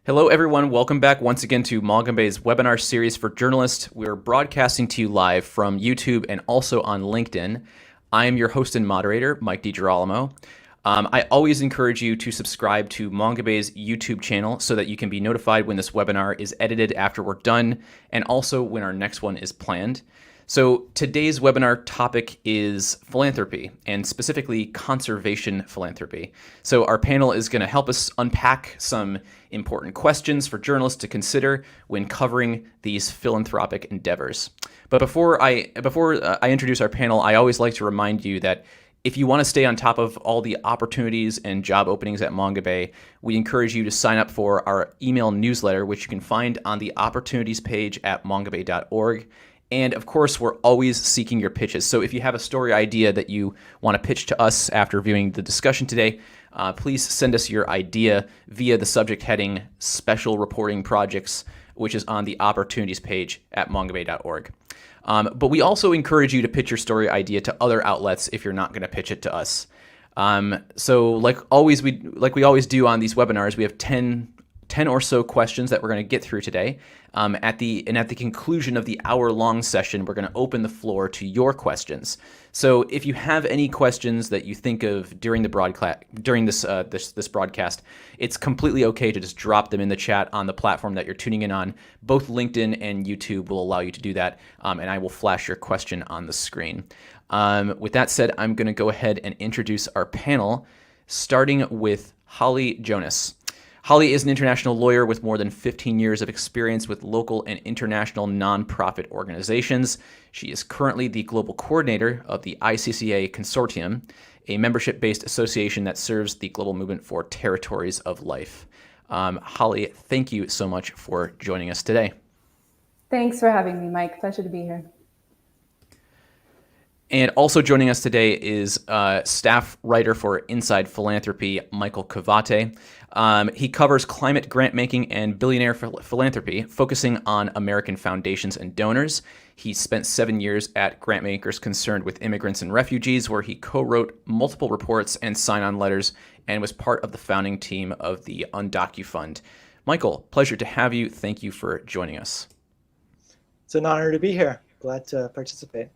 Hello, everyone. Welcome back once again to Mongabay's webinar series for journalists. We're broadcasting to you live from YouTube and also on LinkedIn. I am your host and moderator, Mike DiGirolamo. I always encourage you to subscribe to Mongabay's YouTube channel so that you can be notified when this webinar is edited after we're done, and also when our next one is planned. So today's webinar topic is philanthropy, and specifically conservation philanthropy. So our panel is going to help us unpack some important questions for journalists to consider when covering these philanthropic endeavors. But before I introduce our panel, I always like to remind you that if you want to stay on top of all the opportunities and job openings at Mongabay, we encourage you to sign up for our email newsletter, which you can find on the opportunities page at mongabay.org. And of course, we're always seeking your pitches. So if you have a story idea that you want to pitch to us after viewing the discussion today, please send us your idea via the subject heading Special Reporting Projects, which is on the opportunities page at mongabay.org. But we also encourage you to pitch your story idea to other outlets if you're not going to pitch it to us. So like we always do on these webinars, we have 10 or so questions that we're going to get through today. At the conclusion of the hour-long session, we're going to open the floor to your questions. So if you have any questions that you think of during the this broadcast, it's completely okay to just drop them in the chat on the platform that you're tuning in on. Both LinkedIn and YouTube will allow you to do that, and I will flash your question on the screen. With that said, I'm going to go ahead and introduce our panel, starting with Holly Jonas. Holly is an international lawyer with more than 15 years of experience with local and international nonprofit organizations. She is currently the global coordinator of the ICCA Consortium, a membership-based association that serves the global movement for territories of life. Holly, thank you so much for joining us today. Thanks for having me, Mike. Pleasure to be here. And also joining us today is staff writer for Inside Philanthropy, Michael Kavate. He covers climate grant making and billionaire philanthropy, focusing on American foundations and donors. He spent 7 years at grantmakers concerned with immigrants and refugees, where he co-wrote multiple reports and sign-on letters and was part of the founding team of the UndocuFund. Michael, pleasure to have you. Thank you for joining us. It's an honor to be here. Glad to participate.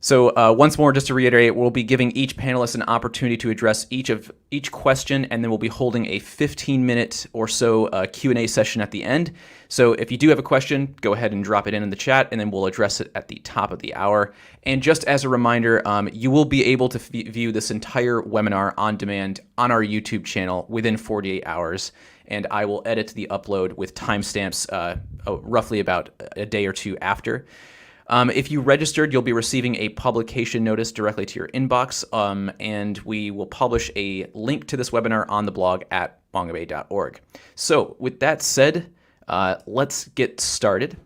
So once more, just to reiterate, we'll be giving each panelist an opportunity to address each question, and then we'll be holding a 15-minute or so Q&A session at the end. So if you do have a question, go ahead and drop it in the chat, and then we'll address it at the top of the hour. And just as a reminder, you will be able to view this entire webinar on demand on our YouTube channel within 48 hours, and I will edit the upload with timestamps roughly about a day or two after. If you registered, you'll be receiving a publication notice directly to your inbox, and we will publish a link to this webinar on the blog at mongabay.org. So with that said, let's get started.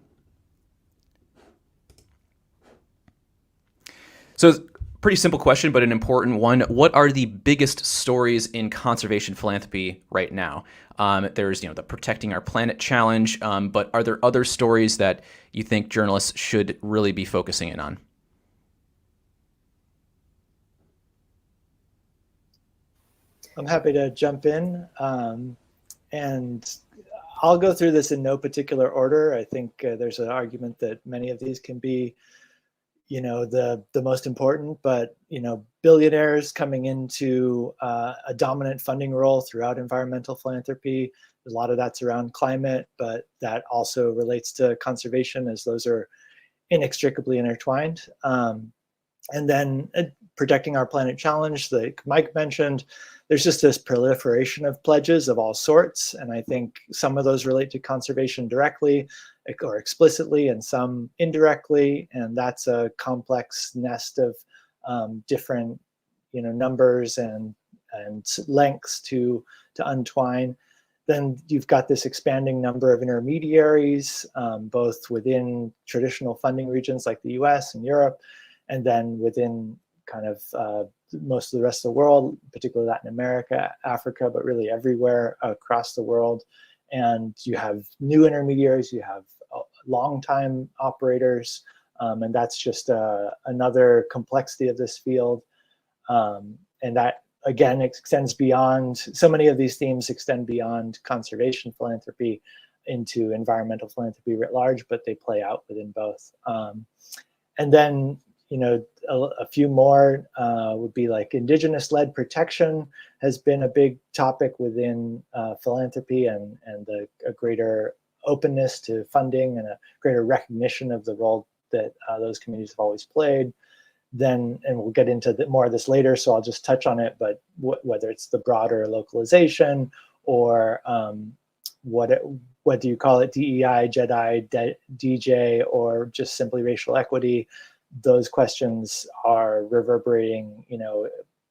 So pretty simple question, but an important one. What are the biggest stories in conservation philanthropy right now? There's, the Protecting Our Planet Challenge, but are there other stories that you think journalists should really be focusing in on? I'm happy to jump in, and I'll go through this in no particular order. I think there's an argument that many of these can be the most important, but billionaires coming into a dominant funding role throughout environmental philanthropy. A lot of that's around climate, but that also relates to conservation, as those are inextricably intertwined. And then Protecting Our Planet Challenge, like Mike mentioned, there's just this proliferation of pledges of all sorts, and I think some of those relate to conservation directly or explicitly, and some indirectly, and that's a complex nest of different numbers and lengths to untwine. Then you've got this expanding number of intermediaries, both within traditional funding regions like the US and Europe, and then within kind of most of the rest of the world, particularly Latin America, Africa, but really everywhere across the world. And you have new intermediaries, you have long-time operators, and that's just another complexity of this field. And that again, extends beyond, so many of these themes extend beyond conservation philanthropy into environmental philanthropy writ large, but they play out within both. And then, a few more would be like indigenous-led protection has been a big topic within philanthropy, and a greater openness to funding and a greater recognition of the role that those communities have always played. Then, and we'll get into more of this later, so I'll just touch on it, but whether it's the broader localization or what do you call it, DEI, JEDI, DJ, or just simply racial equity, those questions are reverberating,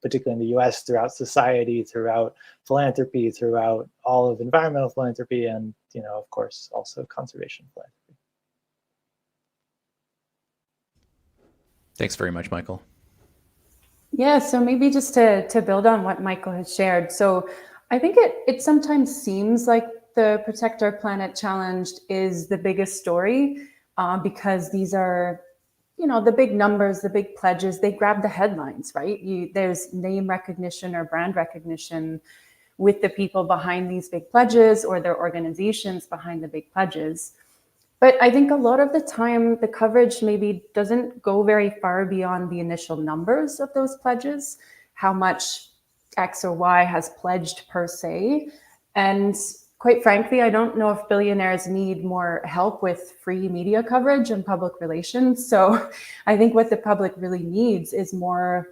particularly in the US, throughout society, throughout philanthropy, throughout all of environmental philanthropy, and, of course, also conservation philanthropy. Thanks very much, Michael. Yeah, so maybe just to build on what Michael has shared. So I think it sometimes seems like the Protect Our Planet Challenge is the biggest story because these are, the big numbers, the big pledges, they grab the headlines, right? There's name recognition or brand recognition with the people behind these big pledges or their organizations behind the big pledges. But I think a lot of the time, the coverage maybe doesn't go very far beyond the initial numbers of those pledges, how much X or Y has pledged per se. And quite frankly, I don't know if billionaires need more help with free media coverage and public relations. So I think what the public really needs is more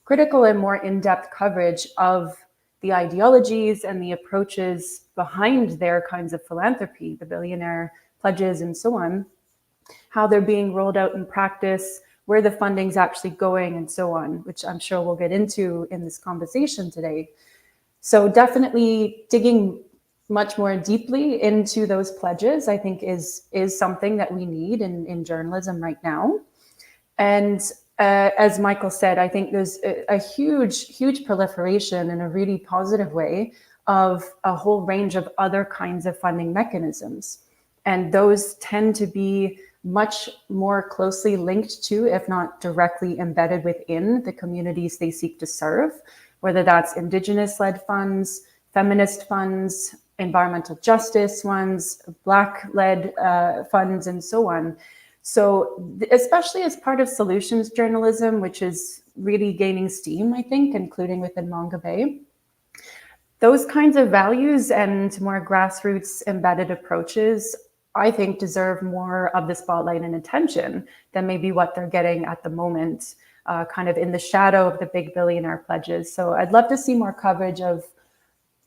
critical and more in-depth coverage of the ideologies and the approaches behind their kinds of philanthropy, the billionaire pledges and so on, how they're being rolled out in practice, where the funding's actually going and so on, which I'm sure we'll get into in this conversation today. So definitely digging much more deeply into those pledges, I think is something that we need in journalism right now. And as Michael said, I think there's a huge proliferation in a really positive way of a whole range of other kinds of funding mechanisms. And those tend to be much more closely linked to, if not directly embedded within, the communities they seek to serve, whether that's indigenous-led funds, feminist funds, environmental justice ones, Black-led funds, and so on. So especially as part of solutions journalism, which is really gaining steam, I think, including within Mongabay, those kinds of values and more grassroots embedded approaches, I think, deserve more of the spotlight and attention than maybe what they're getting at the moment, kind of in the shadow of the big billionaire pledges. So I'd love to see more coverage of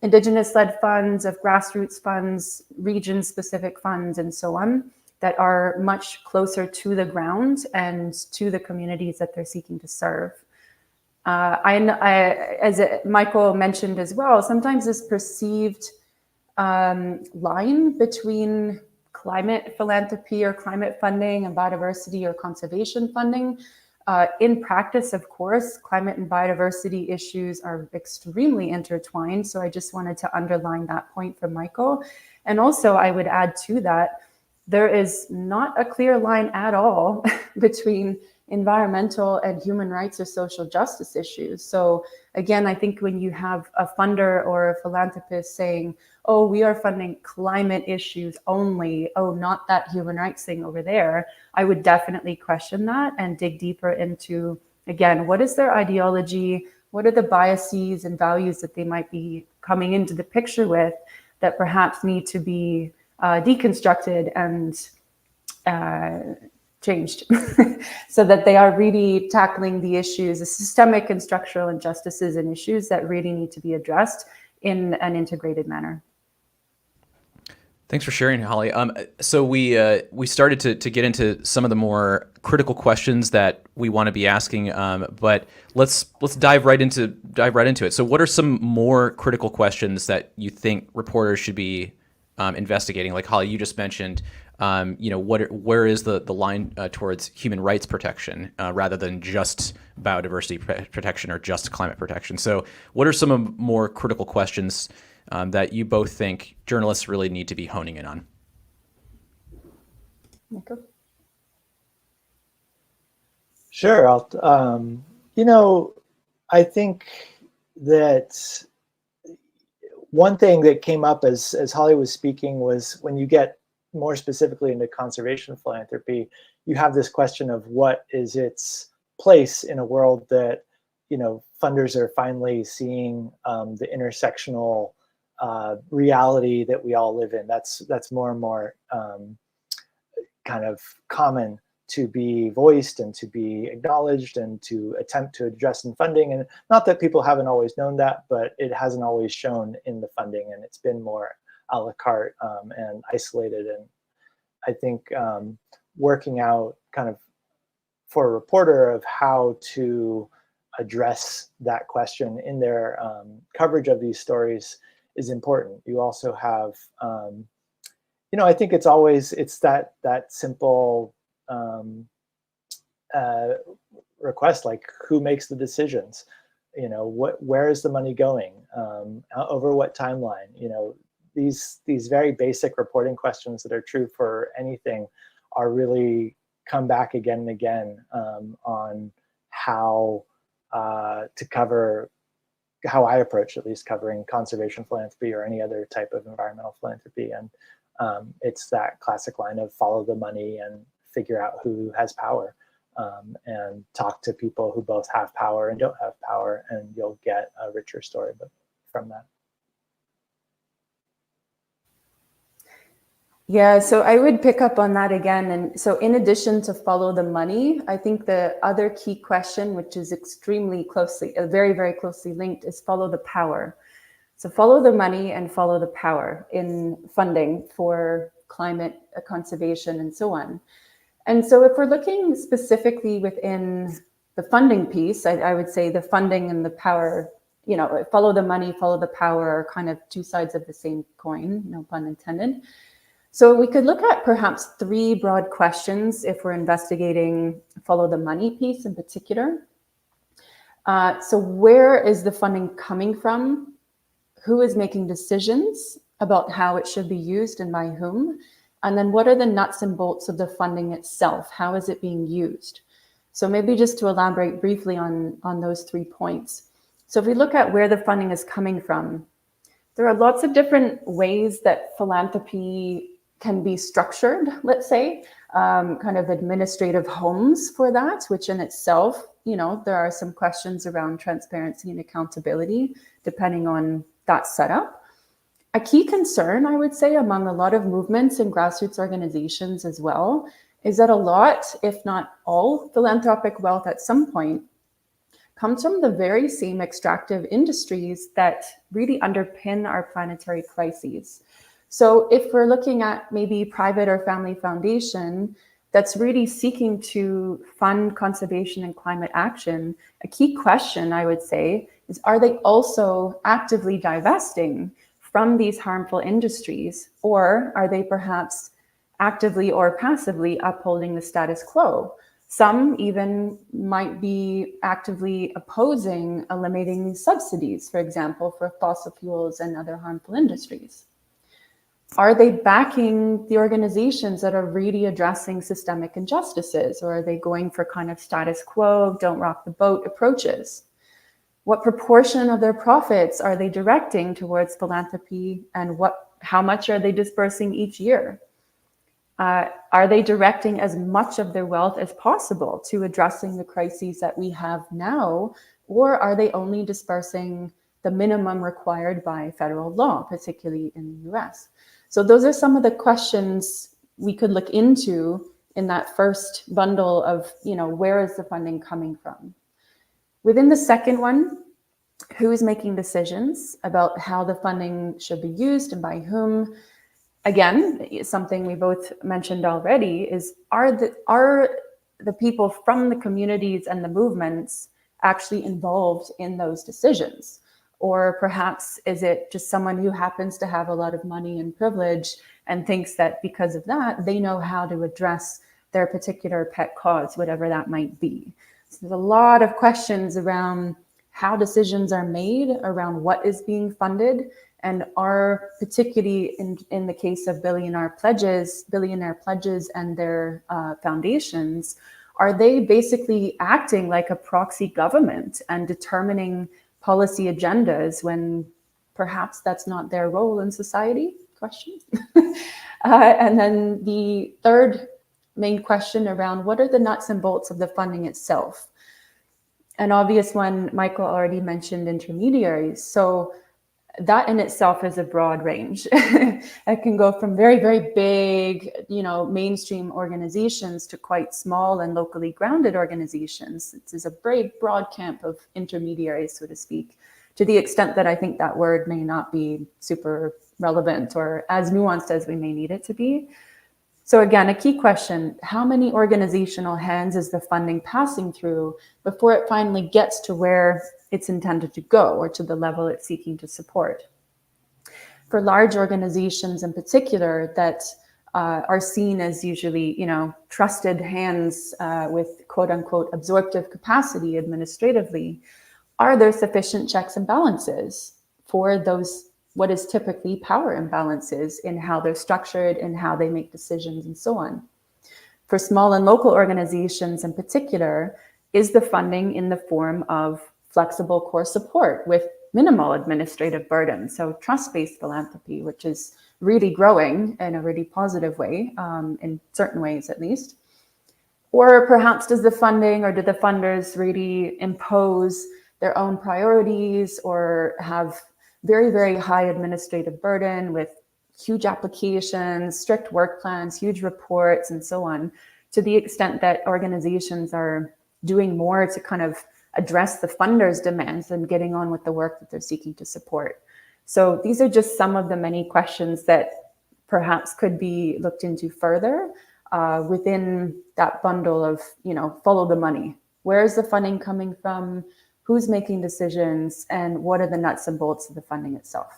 indigenous-led funds, of grassroots funds, region-specific funds, and so on, that are much closer to the ground and to the communities that they're seeking to serve. As Michael mentioned as well, sometimes this perceived line between climate philanthropy or climate funding and biodiversity or conservation funding. In practice, of course, climate and biodiversity issues are extremely intertwined. So I just wanted to underline that point for Michael. And also I would add to that, there is not a clear line at all between environmental and human rights or social justice issues. So again, I think when you have a funder or a philanthropist saying, oh, we are funding climate issues only, oh, not that human rights thing over there, I would definitely question that and dig deeper into, again, what is their ideology? What are the biases and values that they might be coming into the picture with that perhaps need to be deconstructed and changed so that they are really tackling the issues, the systemic and structural injustices and issues that really need to be addressed in an integrated manner. Thanks for sharing, Holly. So we started to get into some of the more critical questions that we want to be asking, but let's dive right into it. So, what are some more critical questions that you think reporters should be investigating? Like Holly, you just mentioned, where is the line towards human rights protection rather than just biodiversity protection or just climate protection? So, what are some more critical questions that you both think journalists really need to be honing in on? Michael? Sure. I think that one thing that came up as Holly was speaking was when you get more specifically into conservation philanthropy, you have this question of what is its place in a world that, funders are finally seeing the intersectional reality that we all live in. That's more and more kind of common to be voiced and to be acknowledged and to attempt to address in funding. And not that people haven't always known that, but it hasn't always shown in the funding, and it's been more a la carte and isolated. And I think working out kind of for a reporter of how to address that question in their coverage of these stories is important. You also have, I think it's that simple request, like who makes the decisions? Where is the money going? Over what timeline? These very basic reporting questions that are true for anything are really come back again and again on how to cover, how I approach at least covering conservation philanthropy or any other type of environmental philanthropy. And it's that classic line of follow the money and figure out who has power, and talk to people who both have power and don't have power, and you'll get a richer story from that. Yeah, so I would pick up on that again. And so in addition to follow the money, I think the other key question, which is extremely closely, very, very closely linked, is follow the power. So follow the money and follow the power in funding for climate conservation and so on. And so if we're looking specifically within the funding piece, I would say the funding and the power, follow the money, follow the power are kind of two sides of the same coin, no pun intended. So we could look at perhaps three broad questions if we're investigating follow the money piece in particular. So where is the funding coming from? Who is making decisions about how it should be used and by whom? And then what are the nuts and bolts of the funding itself? How is it being used? So maybe just to elaborate briefly on those 3 points. So if we look at where the funding is coming from, there are lots of different ways that philanthropy can be structured, let's say, kind of administrative homes for that, which in itself, there are some questions around transparency and accountability, depending on that setup. A key concern, I would say, among a lot of movements and grassroots organizations as well, is that a lot, if not all, philanthropic wealth at some point comes from the very same extractive industries that really underpin our planetary crises. So if we're looking at maybe private or family foundation that's really seeking to fund conservation and climate action, a key question, I would say, is are they also actively divesting from these harmful industries, or are they perhaps actively or passively upholding the status quo? Some even might be actively opposing eliminating subsidies, for example, for fossil fuels and other harmful industries. Are they backing the organizations that are really addressing systemic injustices, or are they going for kind of status quo, don't rock the boat approaches? What proportion of their profits are they directing towards philanthropy, and how much are they dispersing each year? Are they directing as much of their wealth as possible to addressing the crises that we have now, or are they only dispersing the minimum required by federal law, particularly in the US? So those are some of the questions we could look into in that first bundle of, where is the funding coming from? Within the second one, who is making decisions about how the funding should be used and by whom? Again, something we both mentioned already is, are the people from the communities and the movements actually involved in those decisions? Or perhaps is it just someone who happens to have a lot of money and privilege and thinks that because of that, they know how to address their particular pet cause, whatever that might be? So there's a lot of questions around how decisions are made, around what is being funded, and are, particularly in the case of billionaire pledges and their foundations, are they basically acting like a proxy government and determining policy agendas when perhaps that's not their role in society? Question. And then the third main question around what are the nuts and bolts of the funding itself? An obvious one, Michael already mentioned intermediaries. So that in itself is a broad range. It can go from very, very big, mainstream organizations to quite small and locally grounded organizations. It's a very broad camp of intermediaries, so to speak, to the extent that I think that word may not be super relevant or as nuanced as we may need it to be. So again, a key question, how many organizational hands is the funding passing through before it finally gets to where it's intended to go or to the level it's seeking to support? For large organizations in particular that are seen as usually, trusted hands with quote unquote absorptive capacity administratively, are there sufficient checks and balances for those what is typically power imbalances in how they're structured and how they make decisions and so on? For small and local organizations in particular, is the funding in the form of flexible core support with minimal administrative burden? So trust-based philanthropy, which is really growing in a really positive way, in certain ways at least. Or perhaps does the funding or do the funders really impose their own priorities or have very, very high administrative burden with huge applications, strict work plans, huge reports, and so on, to the extent that organizations are doing more to kind of address the funders' demands than getting on with the work that they're seeking to support. So these are just some of the many questions that perhaps could be looked into further within that bundle of, follow the money. Where is the funding coming from? Who's making decisions, and what are the nuts and bolts of the funding itself?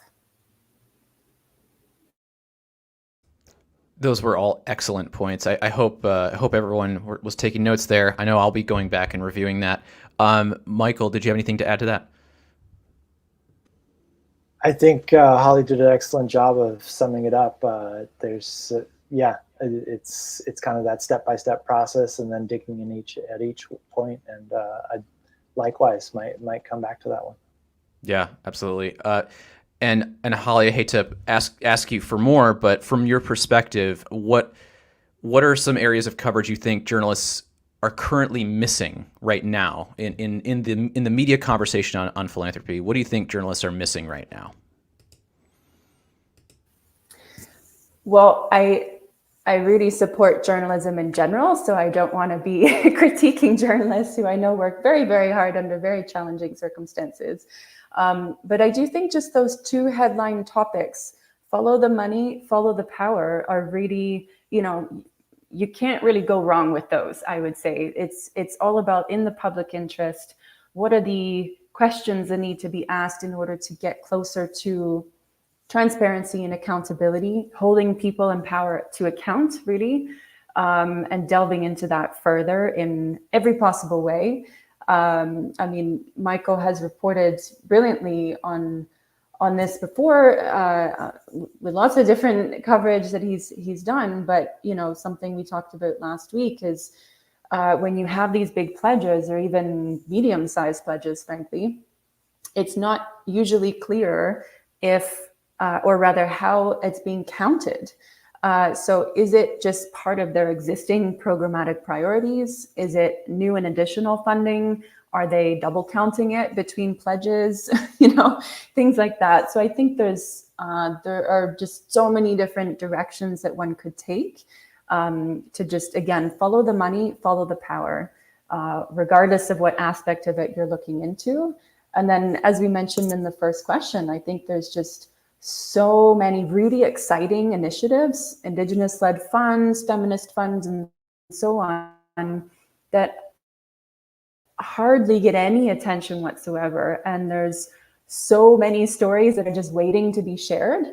Those were all excellent points. I hope everyone was taking notes there. I know I'll be going back and reviewing that. Michael, did you have anything to add to that? I think Holly did an excellent job of summing it up. It's kind of that step-by-step process, and then digging in at each point. And likewise, might come back to that one. Yeah, absolutely. And Holly, I hate to ask you for more, but from your perspective, what are some areas of coverage you think journalists are currently missing right now in the media conversation on philanthropy? What do you think journalists are missing right now? Well, I really support journalism in general, so I don't want to be critiquing journalists who I know work very, very hard under very challenging circumstances. But I do think just those two headline topics, follow the money, follow the power, are really, you can't really go wrong with those, I would say. It's all about in the public interest. What are the questions that need to be asked in order to get closer to transparency and accountability, holding people in power to account, really, and delving into that further in every possible way. Michael has reported brilliantly on this before with lots of different coverage that he's done. But something we talked about last week is when you have these big pledges or even medium-sized pledges, frankly, it's not usually clear if or rather how it's being counted. So is it just part of their existing programmatic priorities? Is it new and additional funding? Are they double counting it between pledges? Things like that. So I think there are just so many different directions that one could take to just, again, follow the money, follow the power, regardless of what aspect of it you're looking into. And then, as we mentioned in the first question, I think there's just so many really exciting initiatives, Indigenous-led funds, feminist funds, and so on, that hardly get any attention whatsoever. And there's so many stories that are just waiting to be shared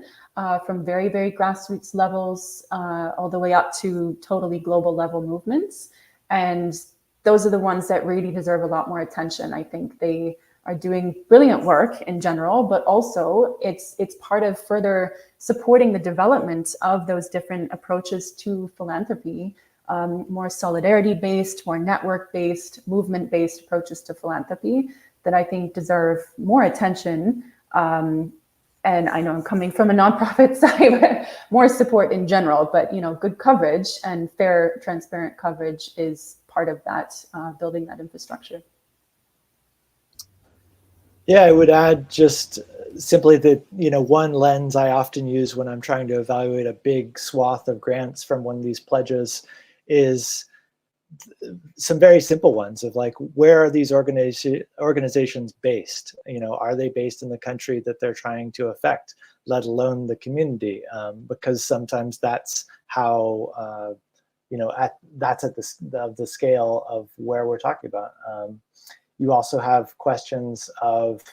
from very, very grassroots levels all the way up to totally global level movements. And those are the ones that really deserve a lot more attention. I think they are doing brilliant work in general, but also it's part of further supporting the development of those different approaches to philanthropy, more solidarity-based, more network-based, movement-based approaches to philanthropy that I think deserve more attention. And I know I'm coming from a nonprofit side, but more support in general, but good coverage and fair, transparent coverage is part of that, building that infrastructure. Yeah, I would add just simply that, one lens I often use when I'm trying to evaluate a big swath of grants from one of these pledges is some very simple ones of like, where are these organizations based? Are they based in the country that they're trying to affect, let alone the community? Because sometimes that's how, that's at the scale of where we're talking about. You also have questions of,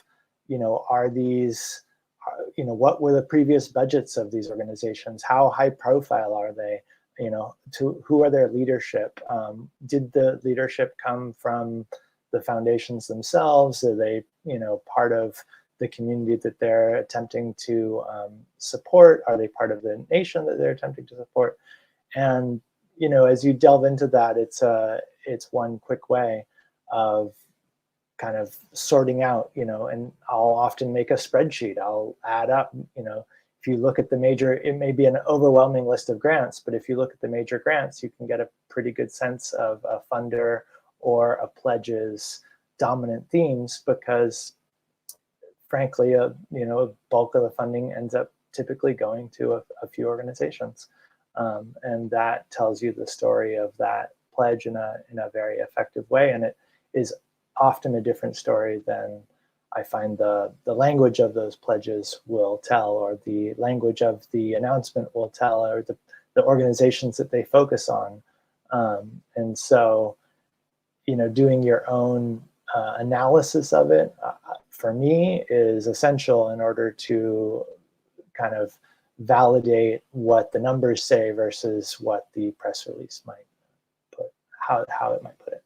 are these, what were the previous budgets of these organizations? How high profile are they? To who are their leadership? Did the leadership come from the foundations themselves? Are they, part of the community that they're attempting to support? Are they part of the nation that they're attempting to support? And, as you delve into that, it's one quick way of kind of sorting out, and I'll often make a spreadsheet. I'll add up, if you look at the major, it may be an overwhelming list of grants, but if you look at the major grants, you can get a pretty good sense of a funder or a pledge's dominant themes, because frankly, a bulk of the funding ends up typically going to a few organizations. And that tells you the story of that pledge in a very effective way. And it is often a different story than I find the language of those pledges will tell, or the language of the announcement will tell, or the organizations that they focus on. And so, doing your own analysis of it, for me, is essential in order to kind of validate what the numbers say versus what the press release might put, how it might put it.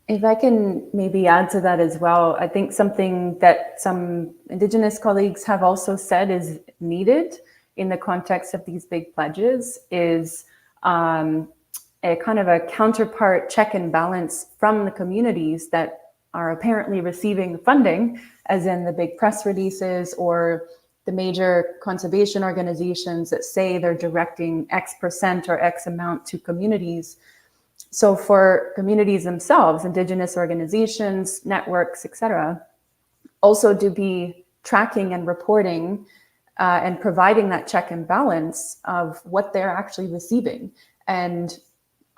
If I can maybe add to that as well, I think something that some Indigenous colleagues have also said is needed in the context of these big pledges is a kind of a counterpart check and balance from the communities that are apparently receiving the funding, as in the big press releases or the major conservation organizations that say they're directing X% or X amount to communities. So for communities themselves, Indigenous organizations, networks, etc., also to be tracking and reporting and providing that check and balance of what they're actually receiving. And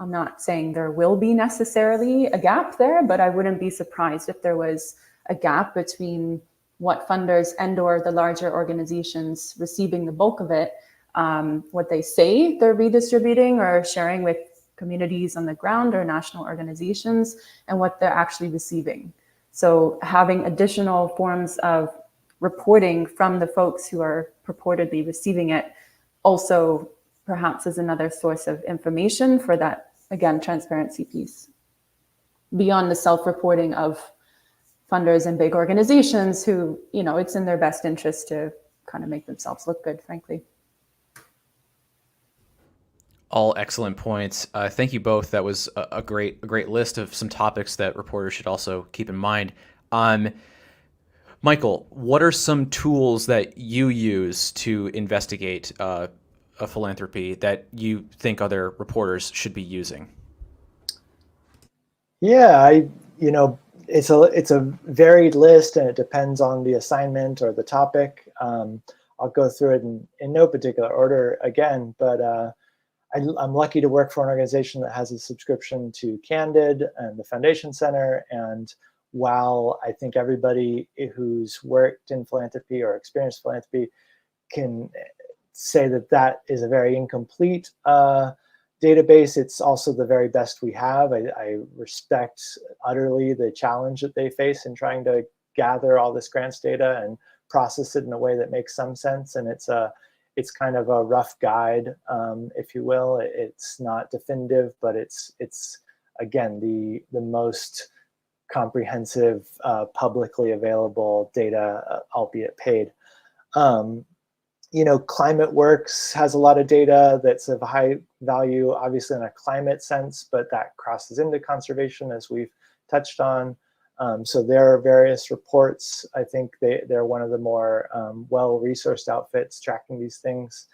I'm not saying there will be necessarily a gap there, but I wouldn't be surprised if there was a gap between what funders and or the larger organizations receiving the bulk of it, what they say they're redistributing or sharing with communities on the ground or national organizations, and what they're actually receiving. So having additional forms of reporting from the folks who are purportedly receiving it also perhaps is another source of information for that, again, transparency piece. Beyond the self-reporting of funders and big organizations who, it's in their best interest to kind of make themselves look good, frankly. All excellent points. Thank you both. That was a great list of some topics that reporters should also keep in mind. Michael, what are some tools that you use to investigate a philanthropy that you think other reporters should be using? Yeah, it's a varied list, and it depends on the assignment or the topic. I'll go through it in no particular order again, but I'm lucky to work for an organization that has a subscription to Candid and the Foundation Center. And while I think everybody who's worked in philanthropy or experienced philanthropy can say that is a very incomplete database, it's also the very best we have. I respect utterly the challenge that they face in trying to gather all this grants data and process it in a way that makes some sense. And it's kind of a rough guide, if you will. It's not definitive, but it's again the most comprehensive publicly available data, albeit paid. ClimateWorks has a lot of data that's of high value, obviously in a climate sense, but that crosses into conservation, as we've touched on. So there are various reports. I think they're one of the more well-resourced outfits tracking these things.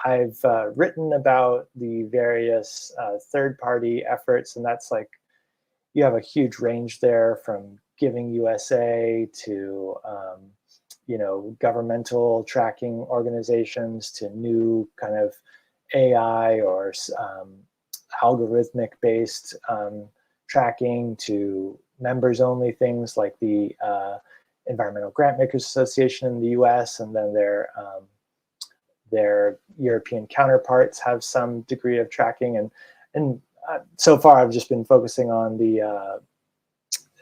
I've written about the various third-party efforts, and that's like, you have a huge range there from Giving USA to governmental tracking organizations to new kind of AI or algorithmic-based tracking to members-only things like the Environmental Grant Makers Association in the US, and then their European counterparts have some degree of tracking. And so far, I've just been focusing on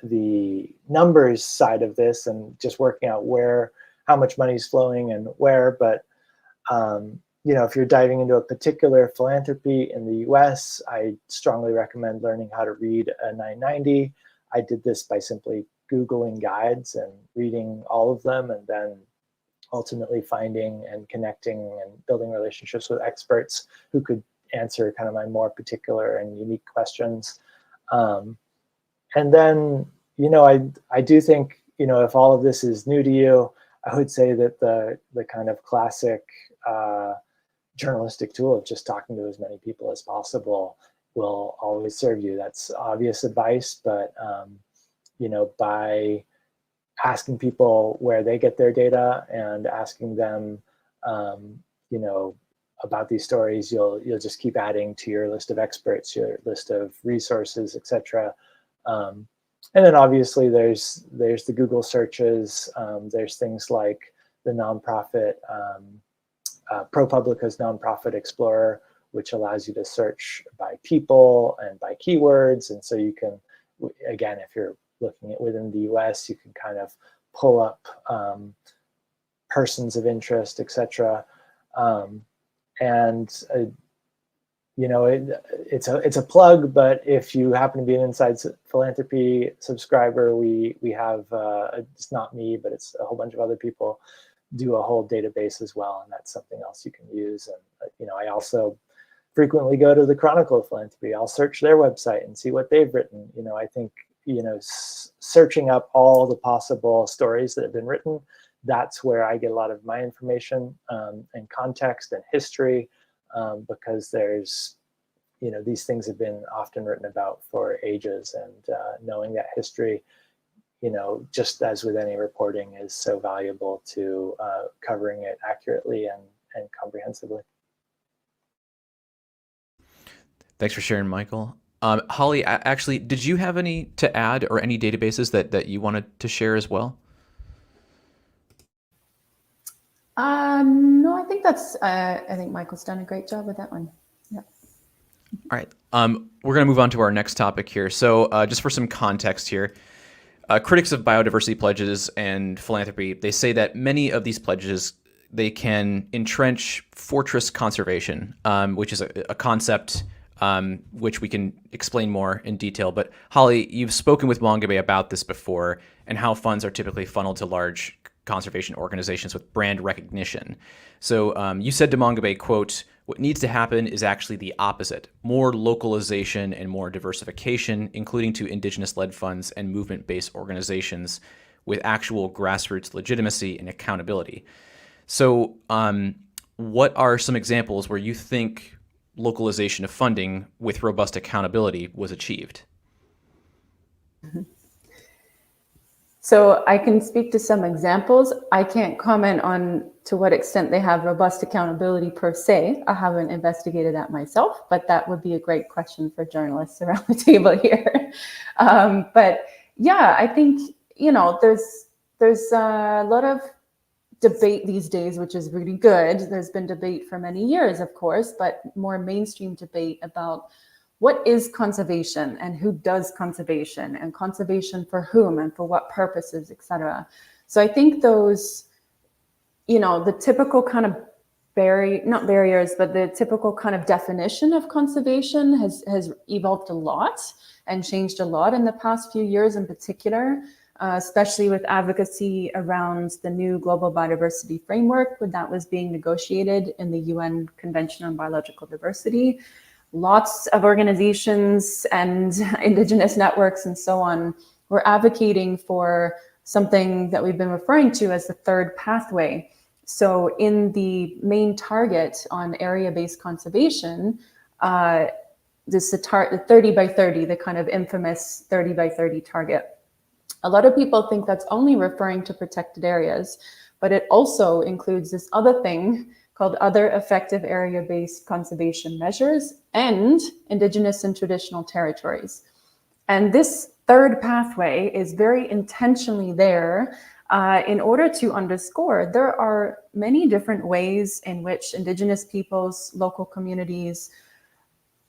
the numbers side of this and just working out how much money is flowing and where. But if you're diving into a particular philanthropy in the US, I strongly recommend learning how to read a 990. I did this by simply Googling guides and reading all of them, and then ultimately finding and connecting and building relationships with experts who could answer kind of my more particular and unique questions. And then, I do think, if all of this is new to you, I would say that the kind of classic journalistic tool of just talking to as many people as possible will always serve you. That's obvious advice, but by asking people where they get their data and asking them, about these stories, you'll just keep adding to your list of experts, your list of resources, etc. And then obviously there's the Google searches. There's things like the nonprofit, ProPublica's Nonprofit Explorer, which allows you to search by people and by keywords. And so you can, again, if you're looking at within the US, you can kind of pull up persons of interest, etc. It's a plug, but if you happen to be an Inside Philanthropy subscriber, we have, it's not me, but it's a whole bunch of other people do a whole database as well, and that's something else you can use. And I also frequently go to the Chronicle of Philanthropy. I'll search their website and see what they've written. I think searching up all the possible stories that have been written, that's where I get a lot of my information and context and history, because there's, these things have been often written about for ages, and knowing that history, just as with any reporting, is so valuable to covering it accurately and comprehensively. Thanks for sharing, Michael. Holly, actually, did you have any to add or any databases that you wanted to share as well? No, I think I think Michael's done a great job with that one. Yeah. All right. We're going to move on to our next topic here. So just for some context here, critics of biodiversity pledges and philanthropy, they say that many of these pledges, they can entrench fortress conservation, which is a concept which we can explain more in detail. But Holly, you've spoken with Mongabay about this before and how funds are typically funneled to large conservation organizations with brand recognition. So you said to Mongabay, quote, "What needs to happen is actually the opposite, more localization and more diversification, including to indigenous-led funds and movement-based organizations with actual grassroots legitimacy and accountability." So what are some examples where you think localization of funding with robust accountability was achieved? So I can speak to some examples. I can't comment on to what extent they have robust accountability per se. I haven't investigated that myself, but that would be a great question for journalists around the table here. But yeah, I think, there's a lot of debate these days, which is really good. There's been debate for many years, of course, but more mainstream debate about what is conservation and who does conservation, and conservation for whom and for what purposes, etc. So I think those, the typical kind of not barriers, but the typical kind of definition of conservation has evolved a lot and changed a lot in the past few years in particular, especially with advocacy around the new global biodiversity framework when that was being negotiated in the UN Convention on Biological Diversity. lots of organizations and indigenous networks and so on were advocating for something that we've been referring to as the third pathway. So in the main target on area-based conservation, this is the 30 by 30, the kind of infamous 30 by 30 target. A lot of people think that's only referring to protected areas, but it also includes this other thing called other effective area-based conservation measures and indigenous and traditional territories. And this third pathway is very intentionally there in order to underscore there are many different ways in which indigenous peoples, local communities,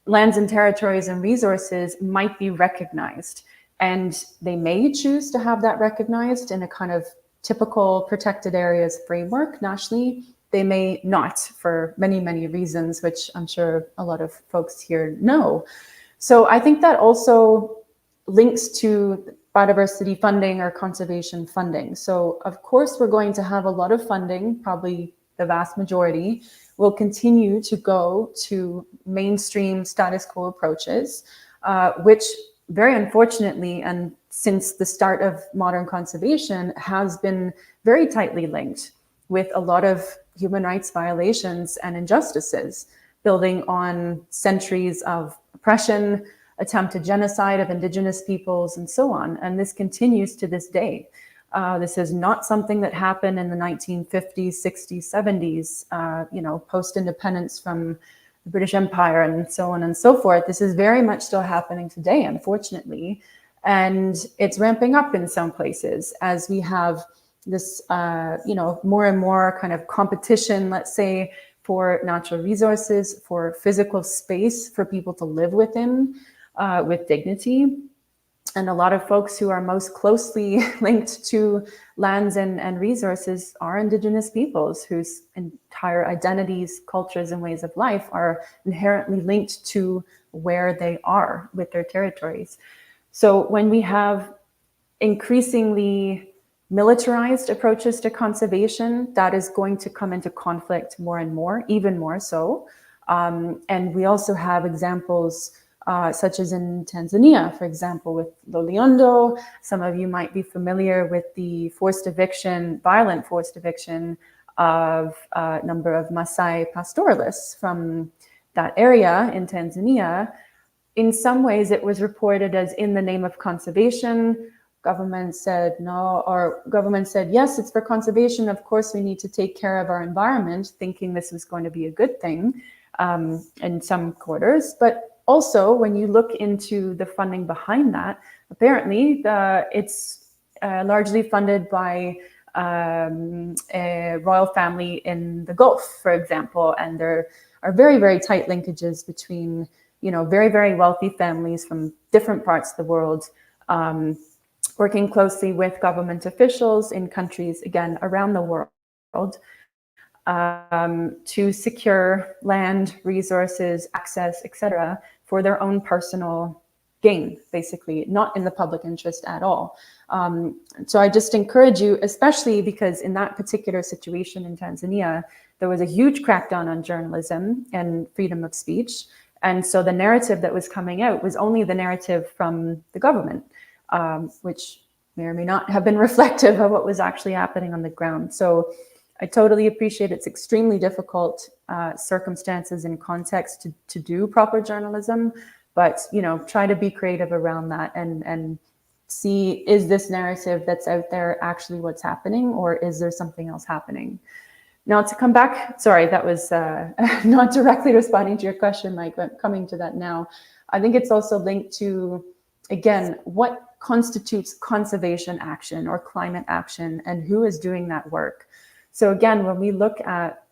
lands and territories and resources might be recognized. And they may choose to have that recognized in a kind of typical protected areas framework nationally. They may not, for many, many reasons, which I'm sure a lot of folks here know. So I think that also links to biodiversity funding or conservation funding. So of course, we're going to have a lot of funding, probably the vast majority, will continue to go to mainstream status quo approaches, which very unfortunately, and since the start of modern conservation, has been very tightly linked with a lot of human rights violations and injustices, building on centuries of oppression, attempted genocide of indigenous peoples, and so on. And this continues to this day. This is not something that happened in the 1950s, 60s, 70s, post-independence from the British Empire and so on and so forth. This is very much still happening today, unfortunately. And it's ramping up in some places as we have this, more and more kind of competition, let's say, for natural resources, for physical space for people to live within with dignity. And a lot of folks who are most closely linked to lands and resources are indigenous peoples whose entire identities, cultures, and ways of life are inherently linked to where they are with their territories. So when we have increasingly militarized approaches to conservation, that is going to come into conflict more and more, even more so. And we also have examples such as in Tanzania, for example, with Loliondo. Some of you might be familiar with the violent forced eviction of a number of Maasai pastoralists from that area in Tanzania. In some ways, it was reported as in the name of conservation. Government said no, or government said, yes, it's for conservation. Of course, we need to take care of our environment, thinking this was going to be a good thing in some quarters. But also, when you look into the funding behind that, apparently it's largely funded by a royal family in the Gulf, for example. And there are very, very tight linkages between, very, very wealthy families from different parts of the world, working closely with government officials in countries, again, around the world, to secure land, resources, access, etc., for their own personal gain, basically, not in the public interest at all. So I just encourage you, especially because in that particular situation in Tanzania, there was a huge crackdown on journalism and freedom of speech. And so the narrative that was coming out was only the narrative from the government, which may or may not have been reflective of what was actually happening on the ground. So I totally appreciate it's extremely difficult circumstances and context to do proper journalism, but try to be creative around that and see, is this narrative that's out there actually what's happening, or is there something else happening? Now to come back, sorry, that was not directly responding to your question, Mike, but coming to that now. I think it's also linked to, again, what constitutes conservation action or climate action and who is doing that work. So again, when we look at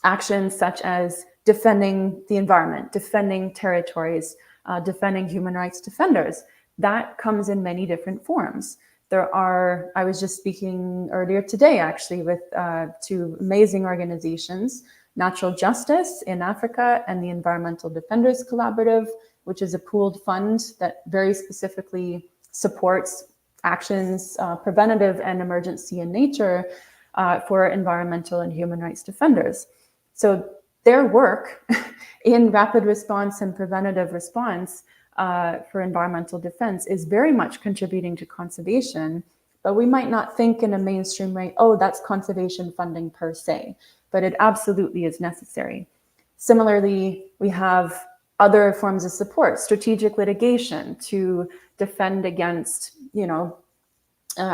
actions such as defending the environment, defending territories, defending human rights defenders, that comes in many different forms. There are, I was just speaking earlier today, actually, with two amazing organizations, Natural Justice in Africa and the Environmental Defenders Collaborative, which is a pooled fund that very specifically supports actions, preventative and emergency in nature, for environmental and human rights defenders. So their work in rapid response and preventative response for environmental defense is very much contributing to conservation, but we might not think in a mainstream way, oh, that's conservation funding per se, but it absolutely is necessary. Similarly, we have other forms of support, strategic litigation to defend against,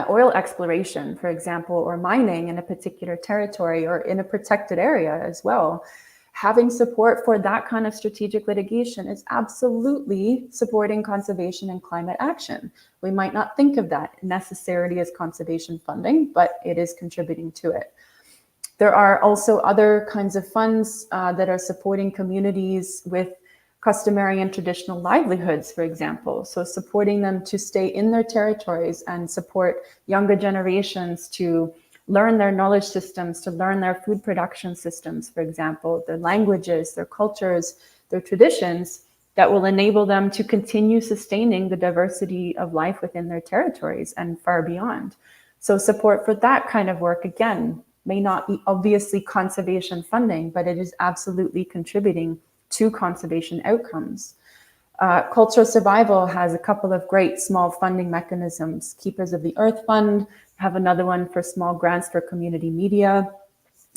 oil exploration, for example, or mining in a particular territory or in a protected area as well. Having support for that kind of strategic litigation is absolutely supporting conservation and climate action. We might not think of that necessarily as conservation funding, but it is contributing to it. There are also other kinds of funds that are supporting communities with customary and traditional livelihoods, for example. So supporting them to stay in their territories and support younger generations to learn their knowledge systems, to learn their food production systems, for example, their languages, their cultures, their traditions, that will enable them to continue sustaining the diversity of life within their territories and far beyond. So support for that kind of work, again, may not be obviously conservation funding, but it is absolutely contributing to conservation outcomes. Cultural Survival has a couple of great small funding mechanisms. Keepers of the Earth Fund have another one for small grants for community media.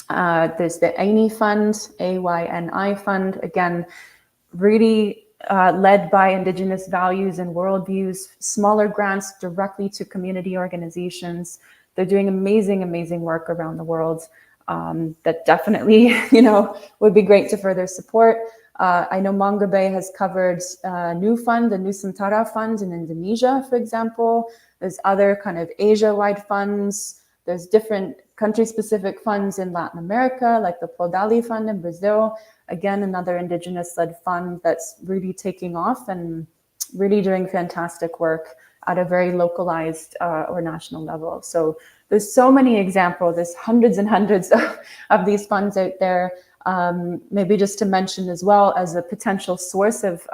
There's the ANI Fund, AYNI Fund, again, really led by Indigenous values and worldviews, smaller grants directly to community organizations. They're doing amazing, amazing work around the world that definitely, would be great to further support. I know Mongabay has covered a new fund, the Nusantara Fund in Indonesia, for example. There's other kind of Asia-wide funds. There's different country-specific funds in Latin America, like the Podali Fund in Brazil. Again, another Indigenous-led fund that's really taking off and really doing fantastic work at a very localized or national level. So there's so many examples. There's hundreds and hundreds of these funds out there. Maybe just to mention as well, as a potential source of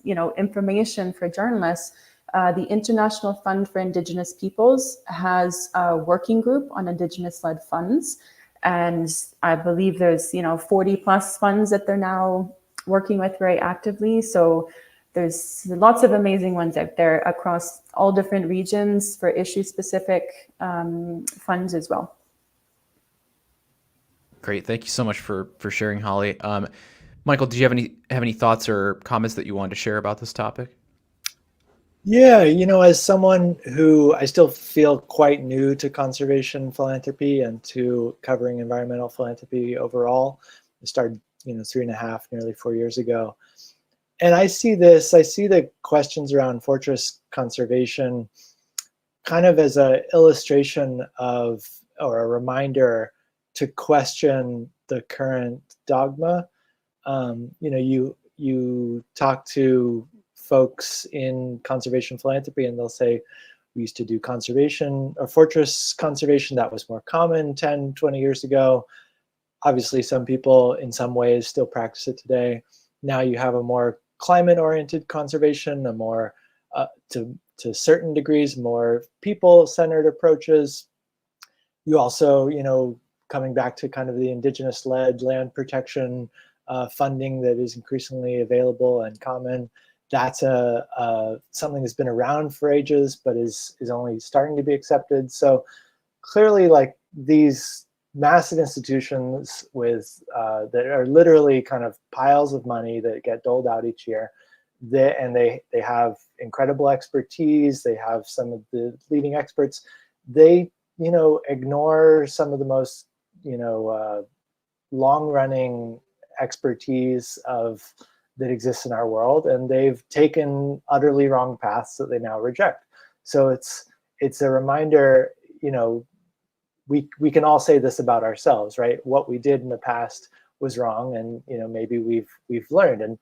information for journalists, the International Fund for Indigenous Peoples has a working group on Indigenous-led funds. And I believe there's 40 plus funds that they're now working with very actively. So there's lots of amazing ones out there across all different regions for issue-specific funds as well. Great, thank you so much for sharing, Holly. Michael, did you have any thoughts or comments that you wanted to share about this topic? Yeah, as someone who I still feel quite new to conservation philanthropy and to covering environmental philanthropy overall, I started 3.5, nearly 4 years ago. And I see the questions around fortress conservation kind of as an illustration of, or a reminder to question the current dogma. You talk to folks in conservation philanthropy and they'll say, we used to do conservation or fortress conservation. That was more common 10, 20 years ago. Obviously, some people in some ways still practice it today. Now you have a more climate-oriented conservation, a more, to certain degrees, more people-centered approaches. You also, coming back to kind of the indigenous-led land protection funding that is increasingly available and common. That's something that's been around for ages, but is only starting to be accepted. So clearly, like these massive institutions with that are literally kind of piles of money that get doled out each year, they have incredible expertise. They have some of the leading experts. They ignore some of the most long-running expertise that exists in our world, and they've taken utterly wrong paths that they now reject. So it's a reminder, we can all say this about ourselves, right? What we did in the past was wrong, and maybe we've learned. And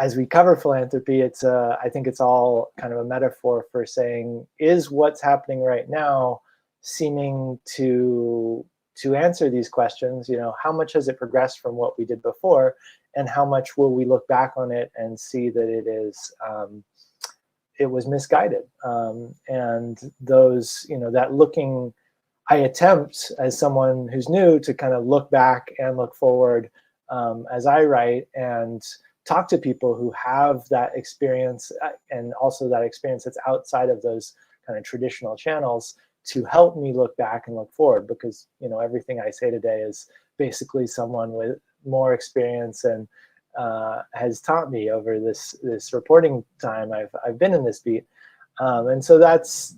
as we cover philanthropy, I think it's all kind of a metaphor for saying, is what's happening right now seeming to answer these questions? How much has it progressed from what we did before, and how much will we look back on it and see that it was misguided? And those, I attempt as someone who's new to kind of look back and look forward as I write and talk to people who have that experience, and also that experience that's outside of those kind of traditional channels, to help me look back and look forward, because everything I say today is basically someone with more experience and has taught me over this reporting time I've been in this beat. And so that's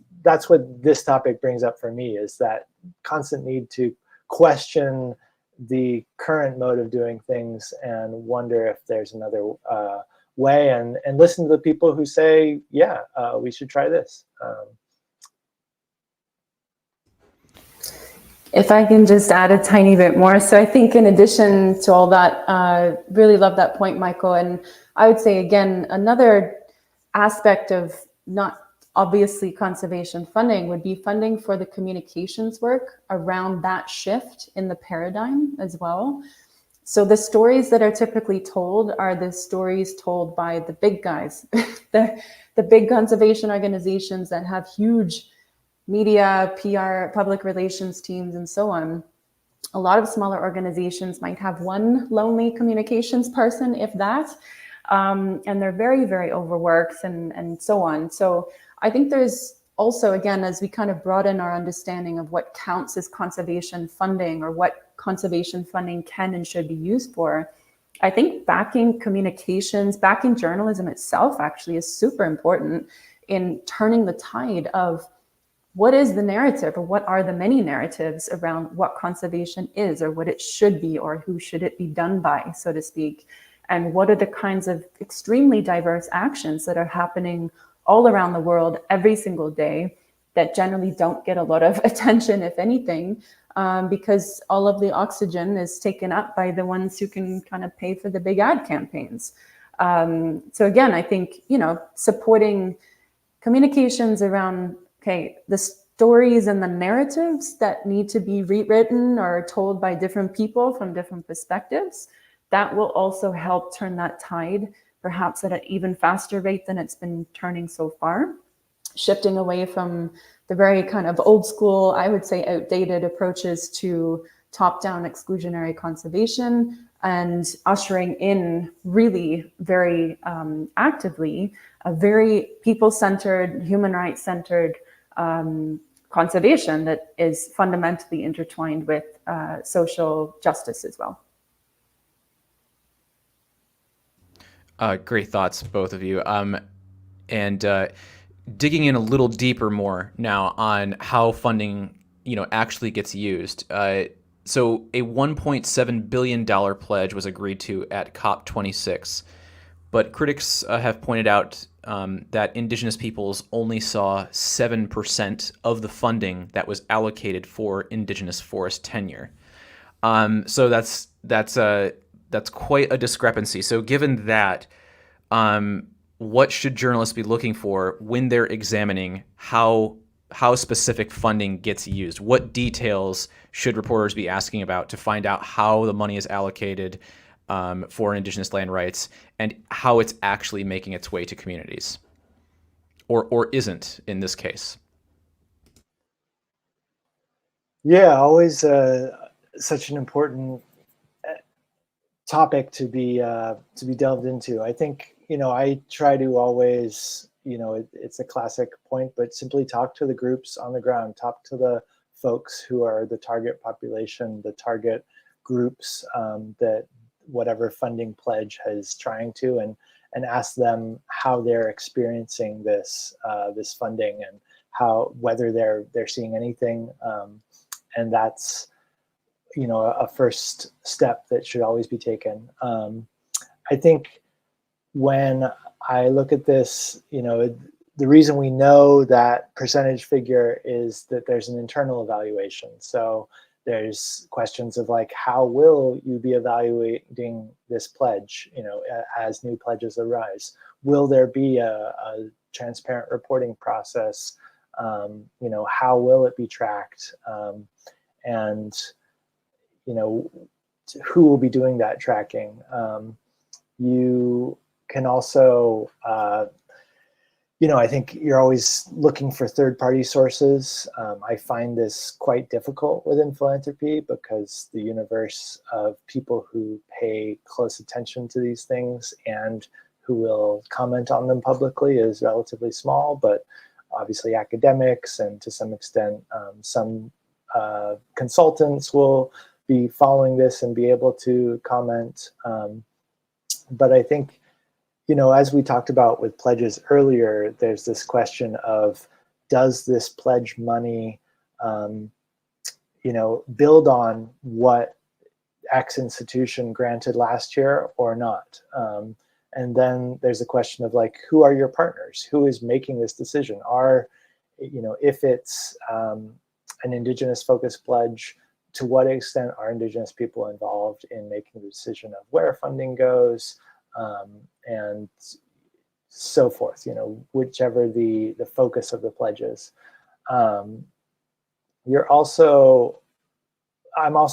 what this topic brings up for me, is that constant need to question the current mode of doing things and wonder if there's another way, and listen to the people who say, yeah, we should try this. If I can just add a tiny bit more. So I think in addition to all that, really love that point, Michael. And I would say, again, another aspect of not obviously conservation funding would be funding for the communications work around that shift in the paradigm as well. So the stories that are typically told are the stories told by the big guys, the big conservation organizations that have huge media, PR, public relations teams, and so on. A lot of smaller organizations might have one lonely communications person, if that, and they're very, very overworked and so on. So I think there's also, again, as we kind of broaden our understanding of what counts as conservation funding, or what conservation funding can and should be used for, I think backing communications, backing journalism itself actually is super important in turning the tide of what is the narrative, or what are the many narratives around what conservation is, or what it should be, or who should it be done by, so to speak. And what are the kinds of extremely diverse actions that are happening all around the world every single day that generally don't get a lot of attention, if anything, because all of the oxygen is taken up by the ones who can kind of pay for the big ad campaigns. So again, I think, supporting communications around, okay, the stories and the narratives that need to be rewritten or told by different people from different perspectives, that will also help turn that tide, perhaps at an even faster rate than it's been turning so far, shifting away from the very kind of old school, I would say outdated approaches to top-down exclusionary conservation, and ushering in really very actively a very people-centered, human rights-centered conservation that is fundamentally intertwined with social justice as well. Great thoughts, both of you. And digging in a little deeper more now on how funding, actually gets used. So a $1.7 billion pledge was agreed to at COP26, but critics have pointed out that Indigenous peoples only saw 7% of the funding that was allocated for Indigenous forest tenure. So that's quite a discrepancy. So given that, what should journalists be looking for when they're examining how specific funding gets used? What details should reporters be asking about to find out how the money is allocated for Indigenous land rights, and how it's actually making its way to communities, or isn't in this case? Yeah, always such an important topic to be delved into. I think, I try to always, it's a classic point, but simply talk to the groups on the ground, talk to the folks who are the target population, the target groups that whatever funding pledge is trying to, and ask them how they're experiencing this funding, and whether they're seeing anything, and that's a first step that should always be taken. I think when I look at this, the reason we know that percentage figure is that there's an internal evaluation. So there's questions of like, how will you be evaluating this pledge, as new pledges arise? Will there be a transparent reporting process? How will it be tracked? And who will be doing that tracking? You can also I think you're always looking for third-party sources. I find this quite difficult within philanthropy because the universe of people who pay close attention to these things and who will comment on them publicly is relatively small, but obviously academics and to some extent some consultants will be following this and be able to comment. But I think, as we talked about with pledges earlier, there's this question of, does this pledge money, build on what X institution granted last year or not? And then there's a question of like, who are your partners? Who is making this decision? If it's an Indigenous focused pledge, to what extent are Indigenous people involved in making the decision of where funding goes? And so forth, whichever the focus of the pledge is. I'm also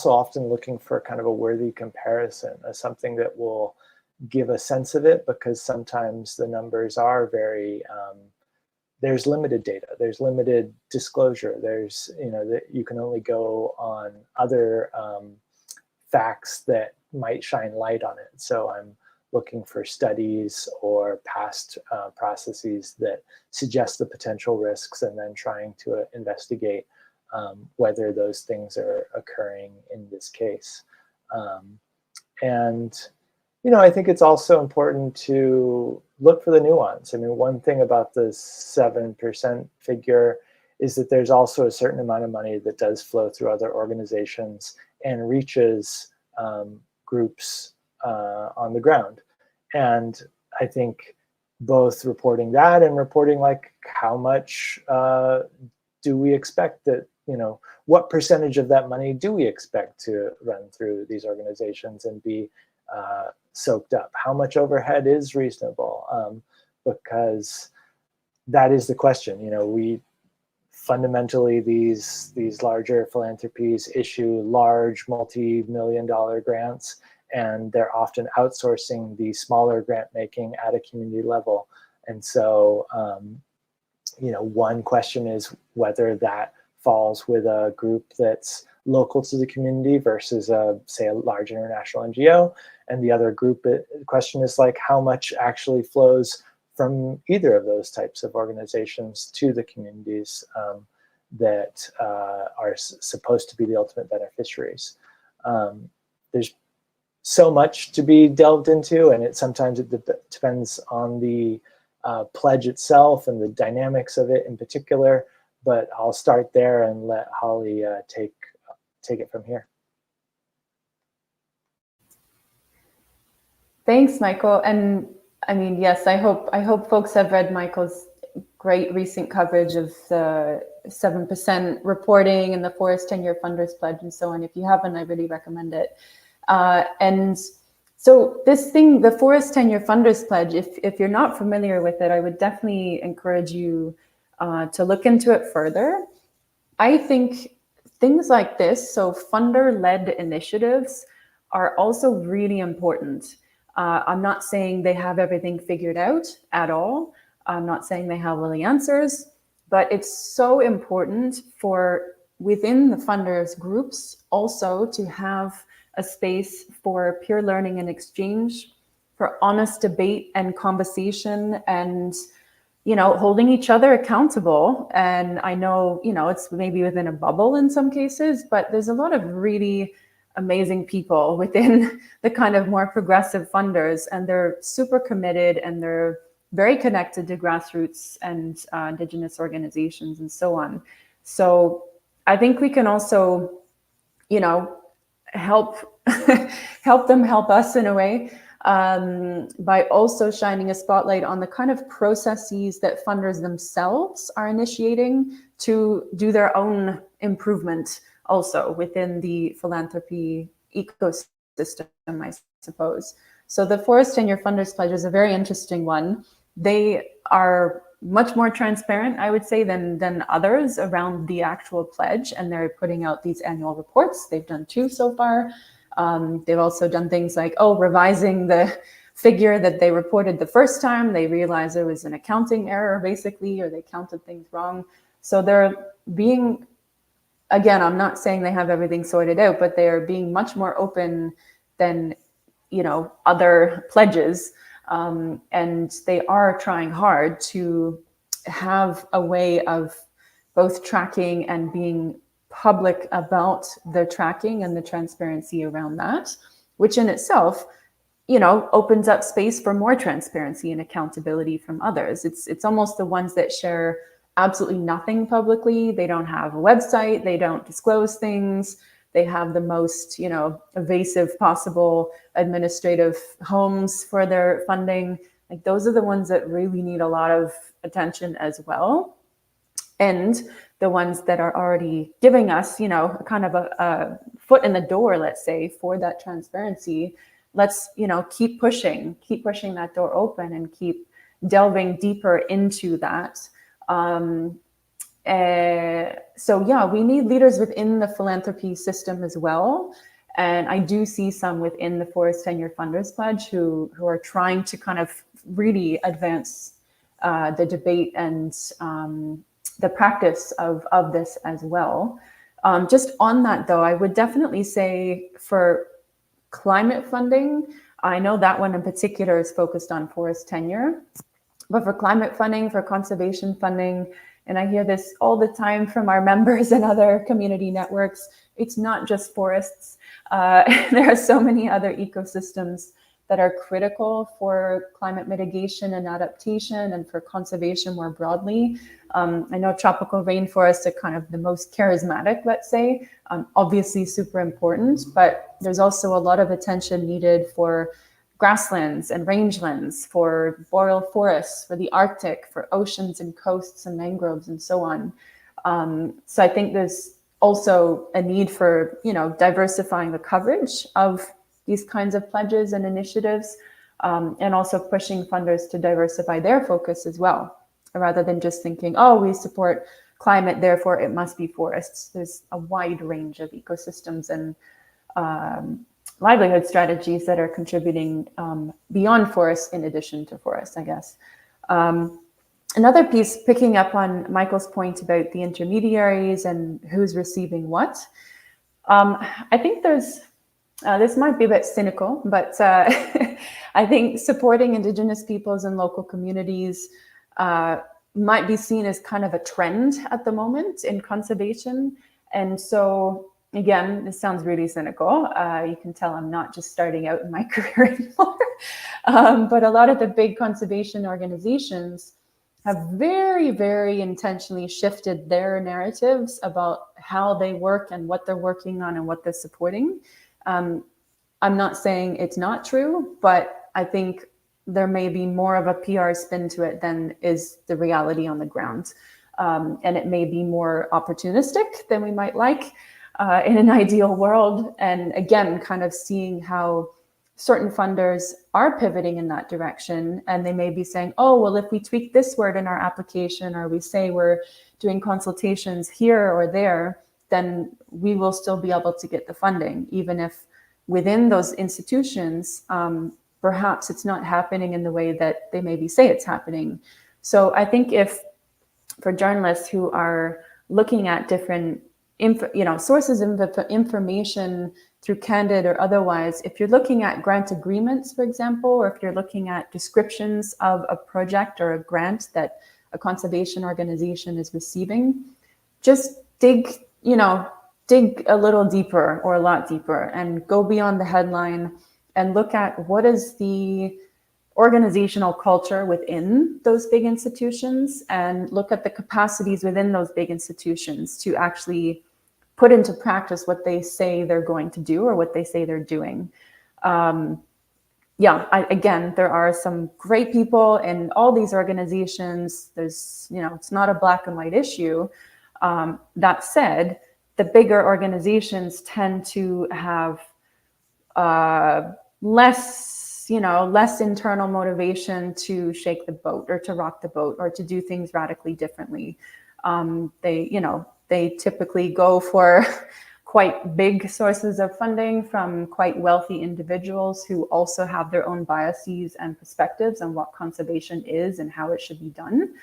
often looking for kind of a worthy comparison as something that will give a sense of it, because sometimes the numbers are very, there's limited data, there's limited disclosure, there's, that you can only go on other facts that might shine light on it. So I'm looking for studies or past processes that suggest the potential risks, and then trying to investigate whether those things are occurring in this case. And I think it's also important to look for the nuance. I mean, one thing about the 7% figure is that there's also a certain amount of money that does flow through other organizations and reaches groups on the ground. And I think both reporting that and reporting like how much do we expect that, what percentage of that money do we expect to run through these organizations and be soaked up? How much overhead is reasonable? Because that is the question. We fundamentally, these larger philanthropies issue large multi-million-dollar grants, and they're often outsourcing the smaller grant making at a community level. And so, one question is whether that falls with a group that's local to the community versus say a large international NGO. And the other question is like, how much actually flows from either of those types of organizations to the communities that are supposed to be the ultimate beneficiaries. There's so much to be delved into, and sometimes it depends on the pledge itself and the dynamics of it in particular. But I'll start there and let Holly take it from here. Thanks, Michael. And I mean, yes, I hope folks have read Michael's great recent coverage of the 7% reporting and the Forest 10-Year Funders Pledge and so on. If you haven't, I really recommend it. And so this thing, the Forest 10-Year Funders Pledge, if you're not familiar with it, I would definitely encourage you to look into it further. I think things like this, so funder-led initiatives, are also really important. I'm not saying they have everything figured out at all. I'm not saying they have all the answers, but it's so important for within the funders groups also to have a space for peer learning and exchange, for honest debate and conversation, and holding each other accountable. And I know, it's maybe within a bubble in some cases, but there's a lot of really amazing people within the kind of more progressive funders, and they're super committed and they're very connected to grassroots and Indigenous organizations and so on. So I think we can also, help them help us in a way, by also shining a spotlight on the kind of processes that funders themselves are initiating to do their own improvement also within the philanthropy ecosystem, I suppose. So the Forest 10-Year Funders Pledge is a very interesting one. They are much more transparent, I would say, than others around the actual pledge, and they're putting out these annual reports. They've done 2 so far. They've also done things like, revising the figure that they reported the first time, they realized it was an accounting error, basically, or they counted things wrong. So they're being, again, I'm not saying they have everything sorted out, but they are being much more open than, other pledges. And they are trying hard to have a way of both tracking and being public about the tracking and the transparency around that, which in itself, opens up space for more transparency and accountability from others. It's almost the ones that share absolutely nothing publicly. They don't have a website, they don't disclose things, they have the most, evasive possible administrative homes for their funding. Like, those are the ones that really need a lot of attention as well. And the ones that are already giving us, kind of a foot in the door, let's say, for that transparency. Let's, keep pushing that door open and keep delving deeper into that. So yeah, we need leaders within the philanthropy system as well. And I do see some within the Forest Tenure Funders Pledge who are trying to kind of really advance the debate and the practice of this as well. Just on that though, I would definitely say for climate funding, I know that one in particular is focused on forest tenure, but for climate funding, for conservation funding, and I hear this all the time from our members and other community networks, it's not just forests. There are so many other ecosystems that are critical for climate mitigation and adaptation and for conservation more broadly. I know tropical rainforests are kind of the most charismatic, let's say, obviously super important, but there's also a lot of attention needed for grasslands and rangelands, for boreal forests, for the Arctic, for oceans and coasts and mangroves and so on. So I think there's also a need for, diversifying the coverage of these kinds of pledges and initiatives, and also pushing funders to diversify their focus as well, rather than just thinking, oh, we support climate, therefore it must be forests. There's a wide range of ecosystems and livelihood strategies that are contributing beyond forests in addition to forests, I guess. Another piece, picking up on Michael's point about the intermediaries and who's receiving what, I think there's, this might be a bit cynical, but I think supporting Indigenous peoples and local communities might be seen as kind of a trend at the moment in conservation. And so, again, this sounds really cynical. You can tell I'm not just starting out in my career anymore. But a lot of the big conservation organizations have very, very intentionally shifted their narratives about how they work and what they're working on and what they're supporting. I'm not saying it's not true, but I think there may be more of a PR spin to it than is the reality on the ground. And it may be more opportunistic than we might like in an ideal world. And again, kind of seeing how certain funders are pivoting in that direction, and they may be saying, oh, well, if we tweak this word in our application, or we say we're doing consultations here or there, then we will still be able to get the funding, even if within those institutions, perhaps it's not happening in the way that they maybe say it's happening. So I think if for journalists who are looking at different sources of information through Candid or otherwise, if you're looking at grant agreements, for example, or if you're looking at descriptions of a project or a grant that a conservation organization is receiving, just dig a little deeper or a lot deeper and go beyond the headline and look at what is the organizational culture within those big institutions, and look at the capacities within those big institutions to actually put into practice what they say they're going to do or what they say they're doing. Again, there are some great people in all these organizations. There's, it's not a black and white issue. That said, the bigger organizations tend to have less internal motivation to shake the boat or to rock the boat or to do things radically differently. They typically go for quite big sources of funding from quite wealthy individuals who also have their own biases and perspectives on what conservation is and how it should be done.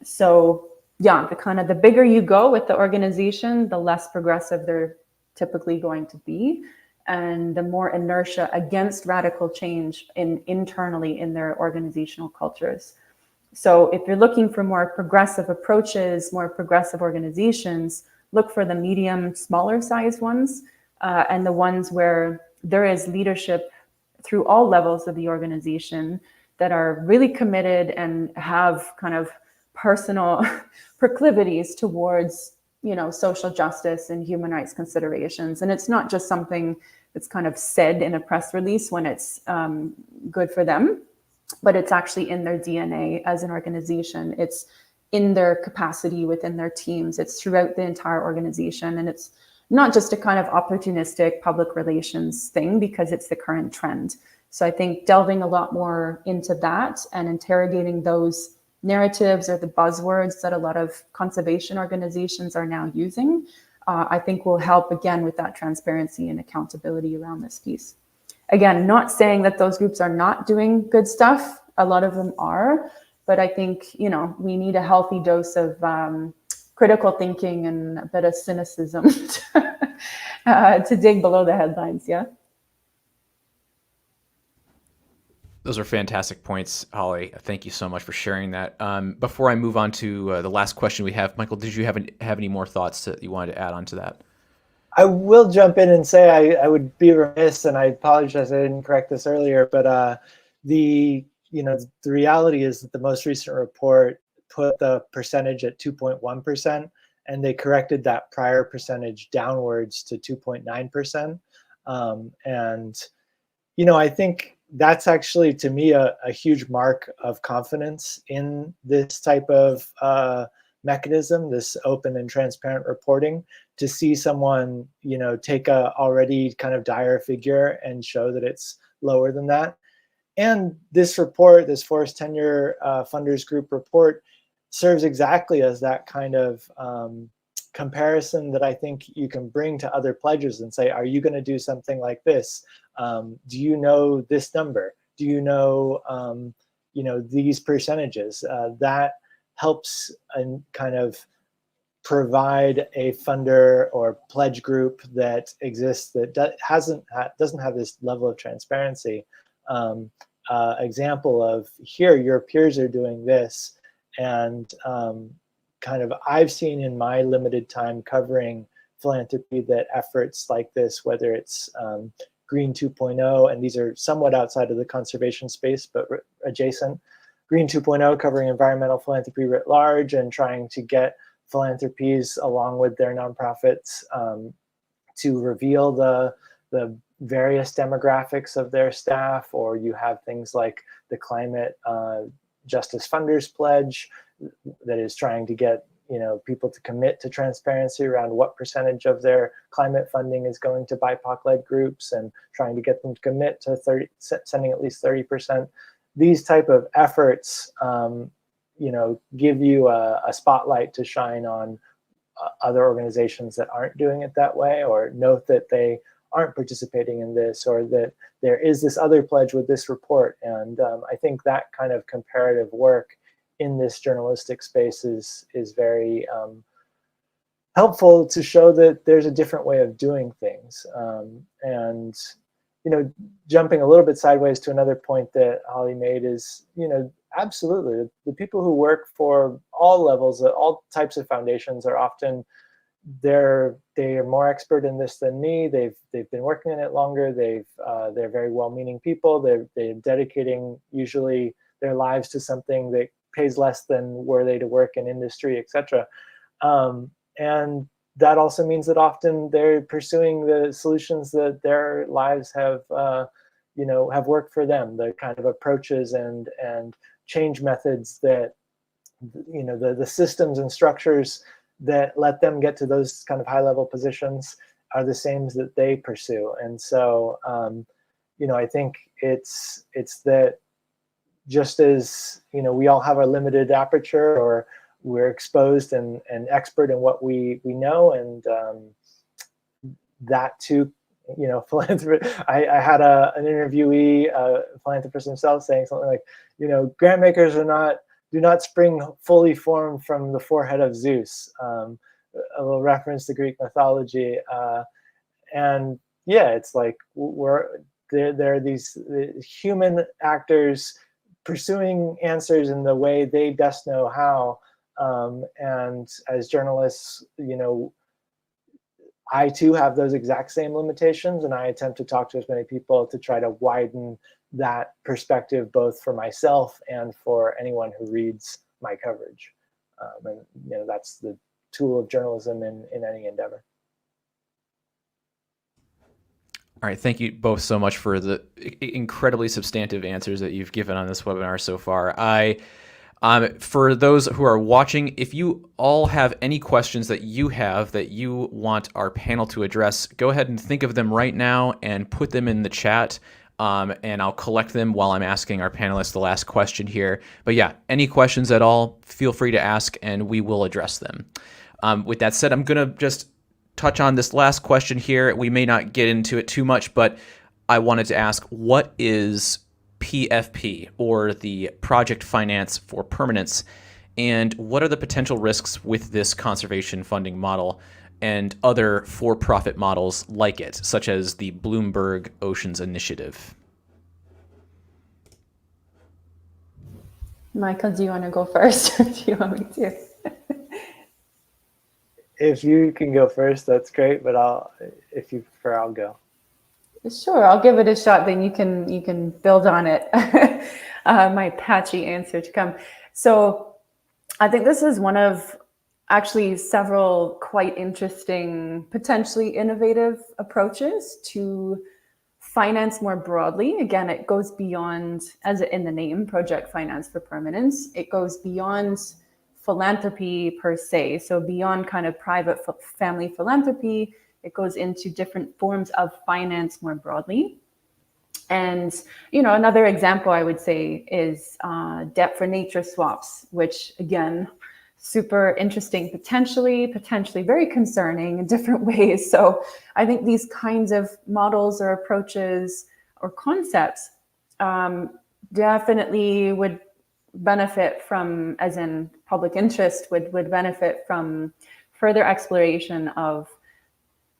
So yeah, the bigger you go with the organization, the less progressive they're typically going to be, and the more inertia against radical change internally in their organizational cultures. So if you're looking for more progressive approaches, more progressive organizations, look for the medium, smaller size ones, and the ones where there is leadership through all levels of the organization that are really committed and have kind of personal proclivities towards, social justice and human rights considerations. And it's not just something that's kind of said in a press release when it's good for them, but it's actually in their DNA as an organization. It's in their capacity within their teams. It's throughout the entire organization. And it's not just a kind of opportunistic public relations thing because it's the current trend. So I think delving a lot more into that and interrogating those narratives or the buzzwords that a lot of conservation organizations are now using, I think will help again with that transparency and accountability around this piece. Again, not saying that those groups are not doing good stuff. A lot of them are, but I think, we need a healthy dose of critical thinking and a bit of cynicism to dig below the headlines. Yeah. Those are fantastic points, Holly. Thank you so much for sharing that. Before I move on to the last question we have, Michael, did you have any more thoughts that you wanted to add on to that? I will jump in and say I would be remiss, and I apologize I didn't correct this earlier, but the reality is that the most recent report put the percentage at 2.1%, and they corrected that prior percentage downwards to 2.9%. And I think that's actually, to me, a huge mark of confidence in this type of mechanism, this open and transparent reporting, to see someone, take a already kind of dire figure and show that it's lower than that. And this report, this Forest Tenure Funders Group report, serves exactly as that kind of comparison that I think you can bring to other pledges and say, are you going to do something like this? Do you know this number? Do you know, these percentages? That helps and kind of provide a funder or pledge group that exists that doesn't have this level of transparency. Example of, here, your peers are doing this, and kind of I've seen in my limited time covering philanthropy that efforts like this, whether it's Green 2.0, and these are somewhat outside of the conservation space, but adjacent. Green 2.0 covering environmental philanthropy writ large and trying to get philanthropies along with their nonprofits to reveal the various demographics of their staff, or you have things like the Climate Justice Funders Pledge that is trying to get people to commit to transparency around what percentage of their climate funding is going to BIPOC-led groups, and trying to get them to commit to sending at least 30%. These type of efforts, give you a spotlight to shine on other organizations that aren't doing it that way, or note that they aren't participating in this, or that there is this other pledge with this report. And I think that kind of comparative work in this journalistic space is very helpful to show that there's a different way of doing things. And jumping a little bit sideways to another point that Holly made is, absolutely, the people who work for all levels, all types of foundations, are often they are more expert in this than me. They've been working in it longer. They're very well-meaning people. They're dedicating usually their lives to something that pays less than were they to work in industry, etc. And that also means that often they're pursuing the solutions that their lives have worked for them, the kind of approaches and change methods that, the systems and structures that let them get to those kind of high-level positions are the same that they pursue. And so, I think it's that just as, we all have a limited aperture, or we're exposed and expert in what we know, and that too, philanthropy. I had an interviewee, a philanthropist himself, saying something like, grant makers do not spring fully formed from the forehead of Zeus. A little reference to Greek mythology, and yeah, it's like there are these human actors pursuing answers in the way they best know how, and as journalists, I too have those exact same limitations, and I attempt to talk to as many people to try to widen that perspective, both for myself and for anyone who reads my coverage. And that's the tool of journalism in any endeavor. All right, thank you both so much for the incredibly substantive answers that you've given on this webinar so far. For those who are watching, if you all have any questions that you want our panel to address, go ahead and think of them right now and put them in the chat, and I'll collect them while I'm asking our panelists the last question here. But yeah, any questions at all, feel free to ask and we will address them. With that said, I'm going to just touch on this last question here. We may not get into it too much, but I wanted to ask, what is PFP, or the Project Finance for Permanence, and what are the potential risks with this conservation funding model and other for-profit models like it, such as the Bloomberg Oceans Initiative? Michael, do you want to go first, or do you want me to? If you can go first, that's great, but if you prefer, I'll go. Sure, I'll give it a shot, then you can build on it. My patchy answer to come. So I think this is one of actually several quite interesting, potentially innovative approaches to finance more broadly. Again, it goes beyond, as in the name, Project Finance for Permanence. It goes beyond philanthropy per se, so beyond kind of private family philanthropy. It goes into different forms of finance more broadly. And, another example I would say is debt for nature swaps, which again, super interesting, potentially very concerning in different ways. So I think these kinds of models or approaches or concepts definitely would benefit from, as in public interest, would benefit from further exploration of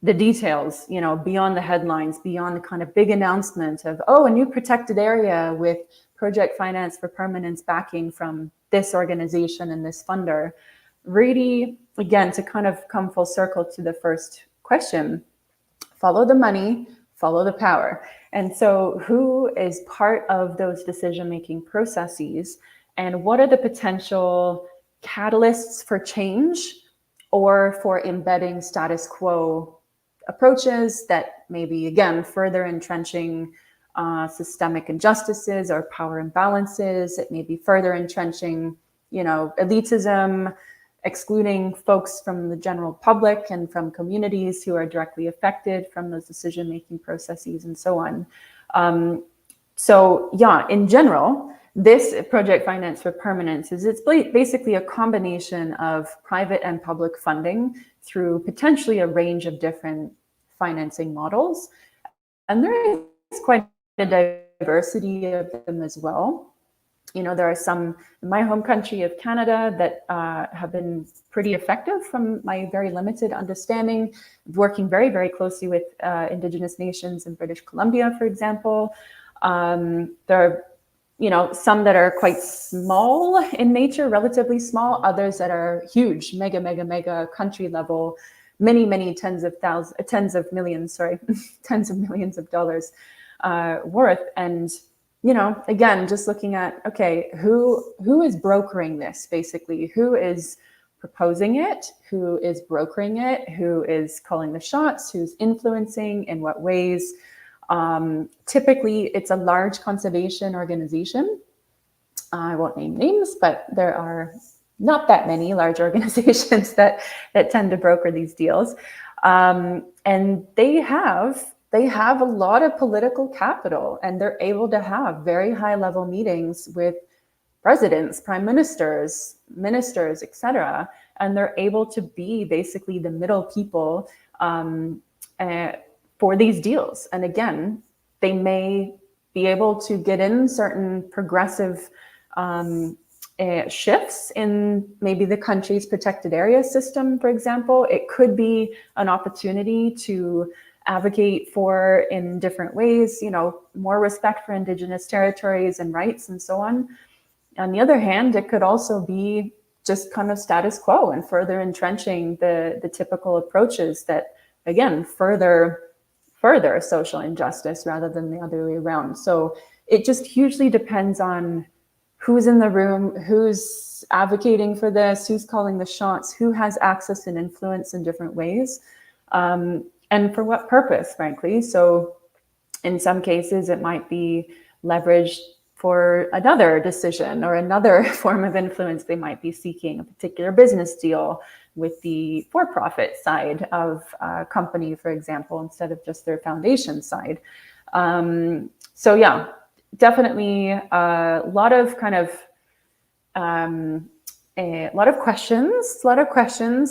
the details, beyond the headlines, beyond the kind of big announcement of, a new protected area with Project Finance for Permanence backing from this organization and this funder. Really, again, to kind of come full circle to the first question, follow the money, follow the power. And so who is part of those decision-making processes, and what are the potential catalysts for change or for embedding status quo approaches that maybe, again, further entrenching systemic injustices or power imbalances? It may be further entrenching, elitism, excluding folks from the general public and from communities who are directly affected from those decision-making processes, and so on. So yeah, in general, this Project Finance for Permanence it's basically a combination of private and public funding through potentially a range of different financing models. And there is quite a diversity of them as well. There are some in my home country of Canada that have been pretty effective from my very limited understanding, working very, very closely with Indigenous nations in British Columbia, for example. There are some that are quite small in nature, relatively small, others that are huge, mega country level, many tens of millions of dollars worth. And, again, just looking at, okay, who is brokering this, basically? Who is proposing it? Who is brokering it? Who is calling the shots? Who's influencing? In what ways? Typically, it's a large conservation organization. I won't name names, but there are not that many large organizations that tend to broker these deals. And they have a lot of political capital, and they're able to have very high level meetings with presidents, prime ministers, etc. And they're able to be basically the middle people for these deals. And again, they may be able to get in certain progressive shifts in maybe the country's protected area system, for example. It could be an opportunity to advocate for, in different ways, more respect for Indigenous territories and rights and so on. On the other hand, it could also be just kind of status quo and further entrenching the typical approaches that, again, further social injustice rather than the other way around. So it just hugely depends on who's in the room, who's advocating for this, who's calling the shots, who has access and influence in different ways, and for what purpose, frankly. So in some cases, it might be leveraged for another decision or another form of influence. They might be seeking a particular business deal with the for-profit side of a company, for example, instead of just their foundation side. So yeah, definitely a lot of questions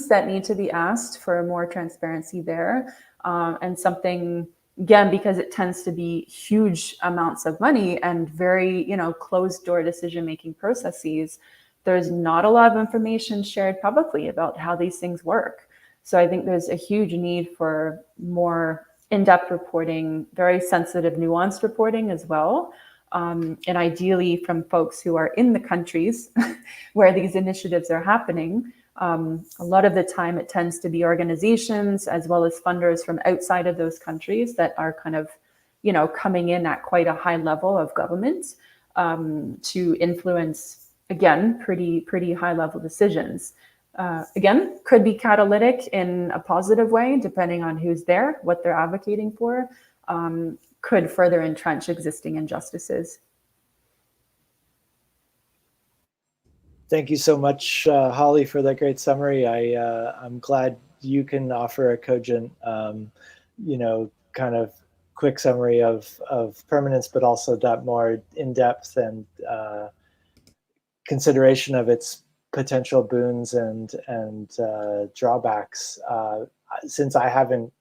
that need to be asked for more transparency there, and something, again, because it tends to be huge amounts of money and very, closed door decision-making processes, there's not a lot of information shared publicly about how these things work. So I think there's a huge need for more in-depth reporting, very sensitive, nuanced reporting as well. And ideally from folks who are in the countries where these initiatives are happening. A lot of the time it tends to be organizations as well as funders from outside of those countries that are kind of, coming in at quite a high level of government to influence, again, pretty high level decisions. Again, could be catalytic in a positive way, depending on who's there, what they're advocating for, could further entrench existing injustices. Thank you so much, Holly, for that great summary. I'm glad you can offer a cogent, kind of quick summary of permanence, but also that more in-depth and consideration of its potential boons and drawbacks. Since I haven't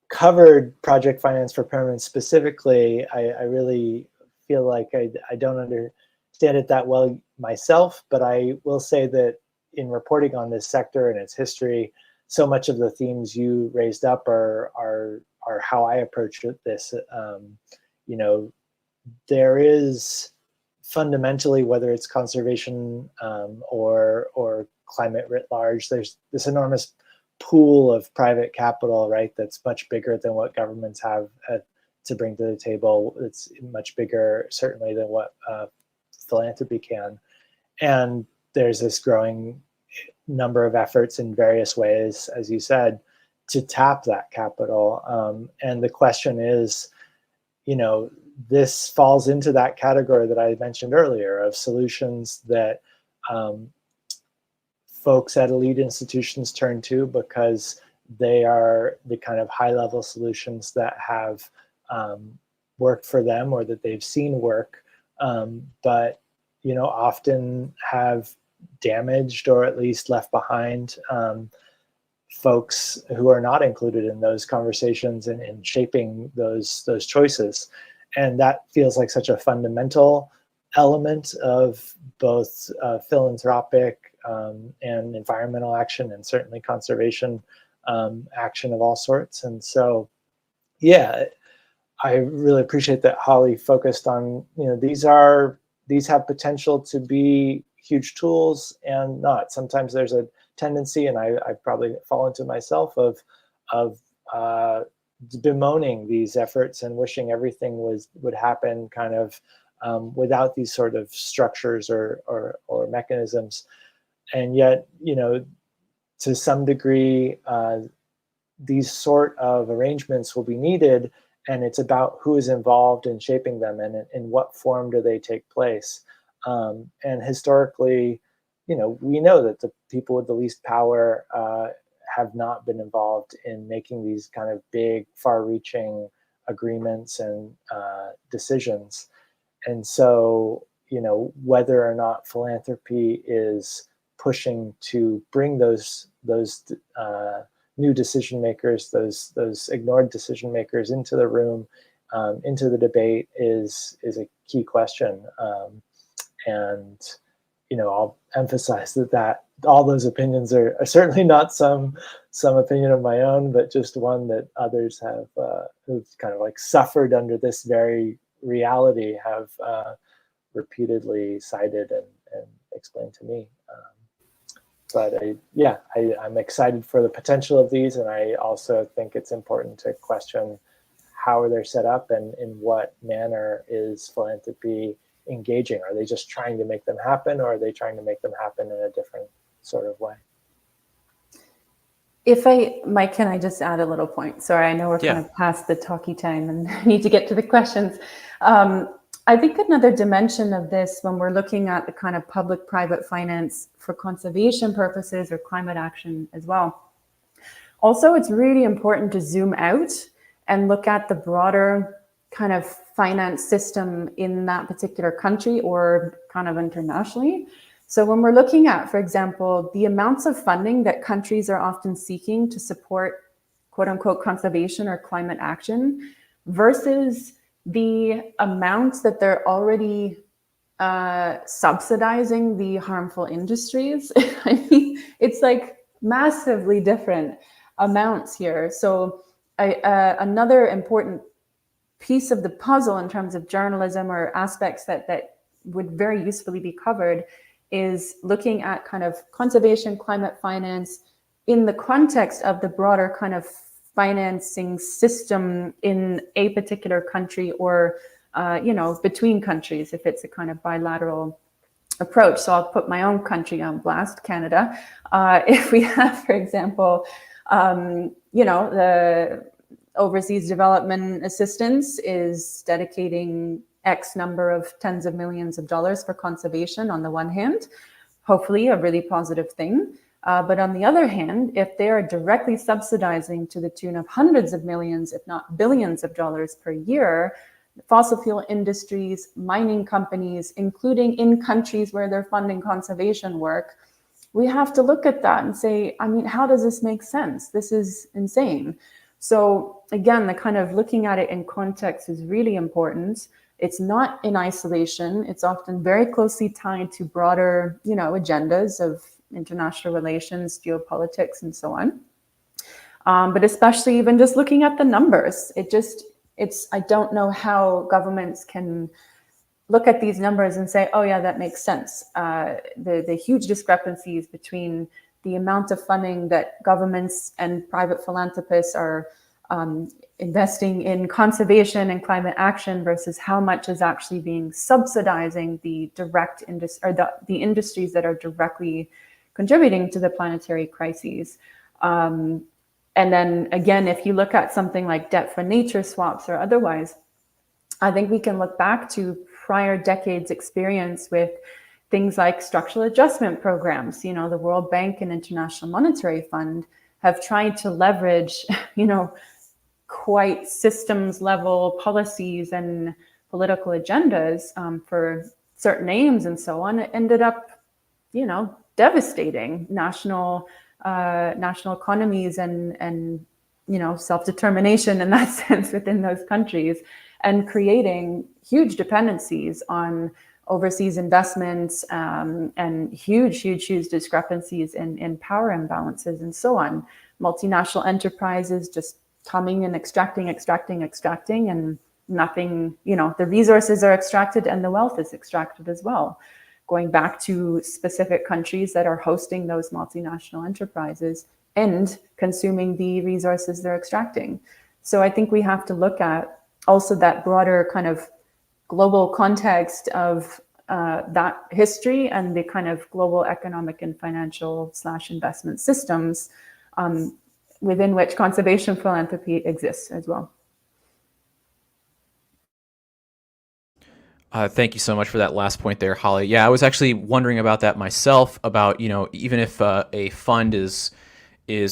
covered project finance for permanence specifically, I really feel like I don't understand it that well myself, but I will say that in reporting on this sector and its history, so much of the themes you raised up are how I approach this. There is fundamentally, whether it's conservation or climate writ large, there's this enormous pool of private capital, right? That's much bigger than what governments have to bring to the table. It's much bigger, certainly, than what philanthropy can. And there's this growing number of efforts in various ways, as you said, to tap that capital. And the question is, this falls into that category that I mentioned earlier of solutions that folks at elite institutions turn to because they are the kind of high-level solutions that have worked for them or that they've seen work, but often have damaged or at least left behind folks who are not included in those conversations and in shaping those choices. And that feels like such a fundamental element of both philanthropic and environmental action, and certainly conservation action of all sorts. And so, yeah, I really appreciate that Holly focused on, these have potential to be huge tools and not. Sometimes there's a tendency, and I probably fall into myself, of bemoaning these efforts and wishing everything would happen kind of without these sort of structures or mechanisms. And yet, to some degree, these sort of arrangements will be needed, and it's about who is involved in shaping them and in what form do they take place. And historically, we know that the people with the least power have not been involved in making these kind of big, far-reaching agreements and decisions. And so, whether or not philanthropy is pushing to bring those new decision makers, those ignored decision makers into the room, into the debate is a key question. And I'll emphasize that all those opinions are certainly not some opinion of my own, but just one that others have who've kind of like suffered under this very reality have repeatedly cited and explained to me. But I'm excited for the potential of these, and I also think it's important to question how they're set up and in what manner is philanthropy engaging. Are they just trying to make them happen, or are they trying to make them happen in a different sort of way? Mike, can I just add a little point? Sorry, I know we're kind of past the talky time and need to get to the questions. I think another dimension of this, when we're looking at the kind of public-private finance for conservation purposes or climate action as well, also it's really important to zoom out and look at the broader kind of finance system in that particular country or kind of internationally. So when we're looking at, for example, the amounts of funding that countries are often seeking to support quote unquote conservation or climate action versus the amounts that they're already subsidizing the harmful industries, I mean, it's like massively different amounts here. So another important piece of the puzzle in terms of journalism or aspects that would very usefully be covered is looking at kind of conservation, climate finance in the context of the broader kind of financing system in a particular country or, between countries, if it's a kind of bilateral approach. So I'll put my own country on blast, Canada. If we have, for example, the overseas development assistance is dedicating X number of tens of millions of dollars for conservation on the one hand, hopefully a really positive thing. But on the other hand, if they are directly subsidizing to the tune of hundreds of millions, if not billions of dollars per year, fossil fuel industries, mining companies, including in countries where they're funding conservation work, we have to look at that and say, I mean, how does this make sense? This is insane. So again, the kind of looking at it in context is really important. It's not in isolation. It's often very closely tied to broader, agendas of international relations, geopolitics, and so on. But especially even just looking at the numbers, I don't know how governments can look at these numbers and say, oh yeah, that makes sense. The huge discrepancies between the amount of funding that governments and private philanthropists are investing in conservation and climate action versus how much is actually being subsidizing the direct the industries that are directly contributing to the planetary crises. And then again, if you look at something like debt for nature swaps or otherwise, I think we can look back to prior decades' experience with things like structural adjustment programs. The World Bank and International Monetary Fund have tried to leverage, quite systems level policies and political agendas for certain aims and so on. It ended up, devastating national economies and self-determination in that sense within those countries, and creating huge dependencies on overseas investments and huge discrepancies in power imbalances and so on. Multinational enterprises just coming and extracting, and nothing, the resources are extracted and the wealth is extracted as well, going back to specific countries that are hosting those multinational enterprises and consuming the resources they're extracting. So I think we have to look at also that broader kind of global context of that history and the kind of global economic and financial / investment systems within which conservation philanthropy exists as well. Thank you so much for that last point there, Holly. Yeah, I was actually wondering about that myself, about, even if a fund is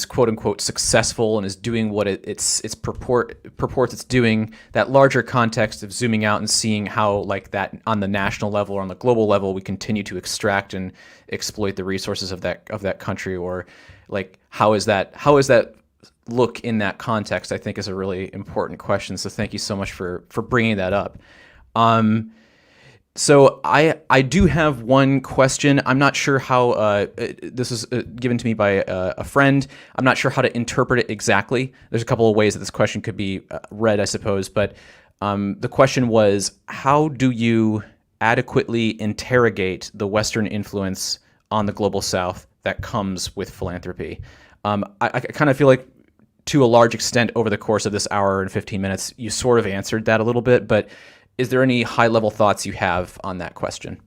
quote unquote successful and is doing what it's purports it's doing, that larger context of zooming out and seeing how, like, that on the national level or on the global level, we continue to extract and exploit the resources of that country, or like how is that look in that context, I think, is a really important question. So thank you so much for bringing that up. So I do have one question. I'm not sure how this was given to me by a friend. I'm not sure how to interpret it exactly. There's a couple of ways that this question could be read, I suppose. But the question was, how do you adequately interrogate the Western influence on the global South that comes with philanthropy? I kind of feel like, to a large extent, over the course of this hour and 15 minutes, you sort of answered that a little bit, but is there any high-level thoughts you have on that question?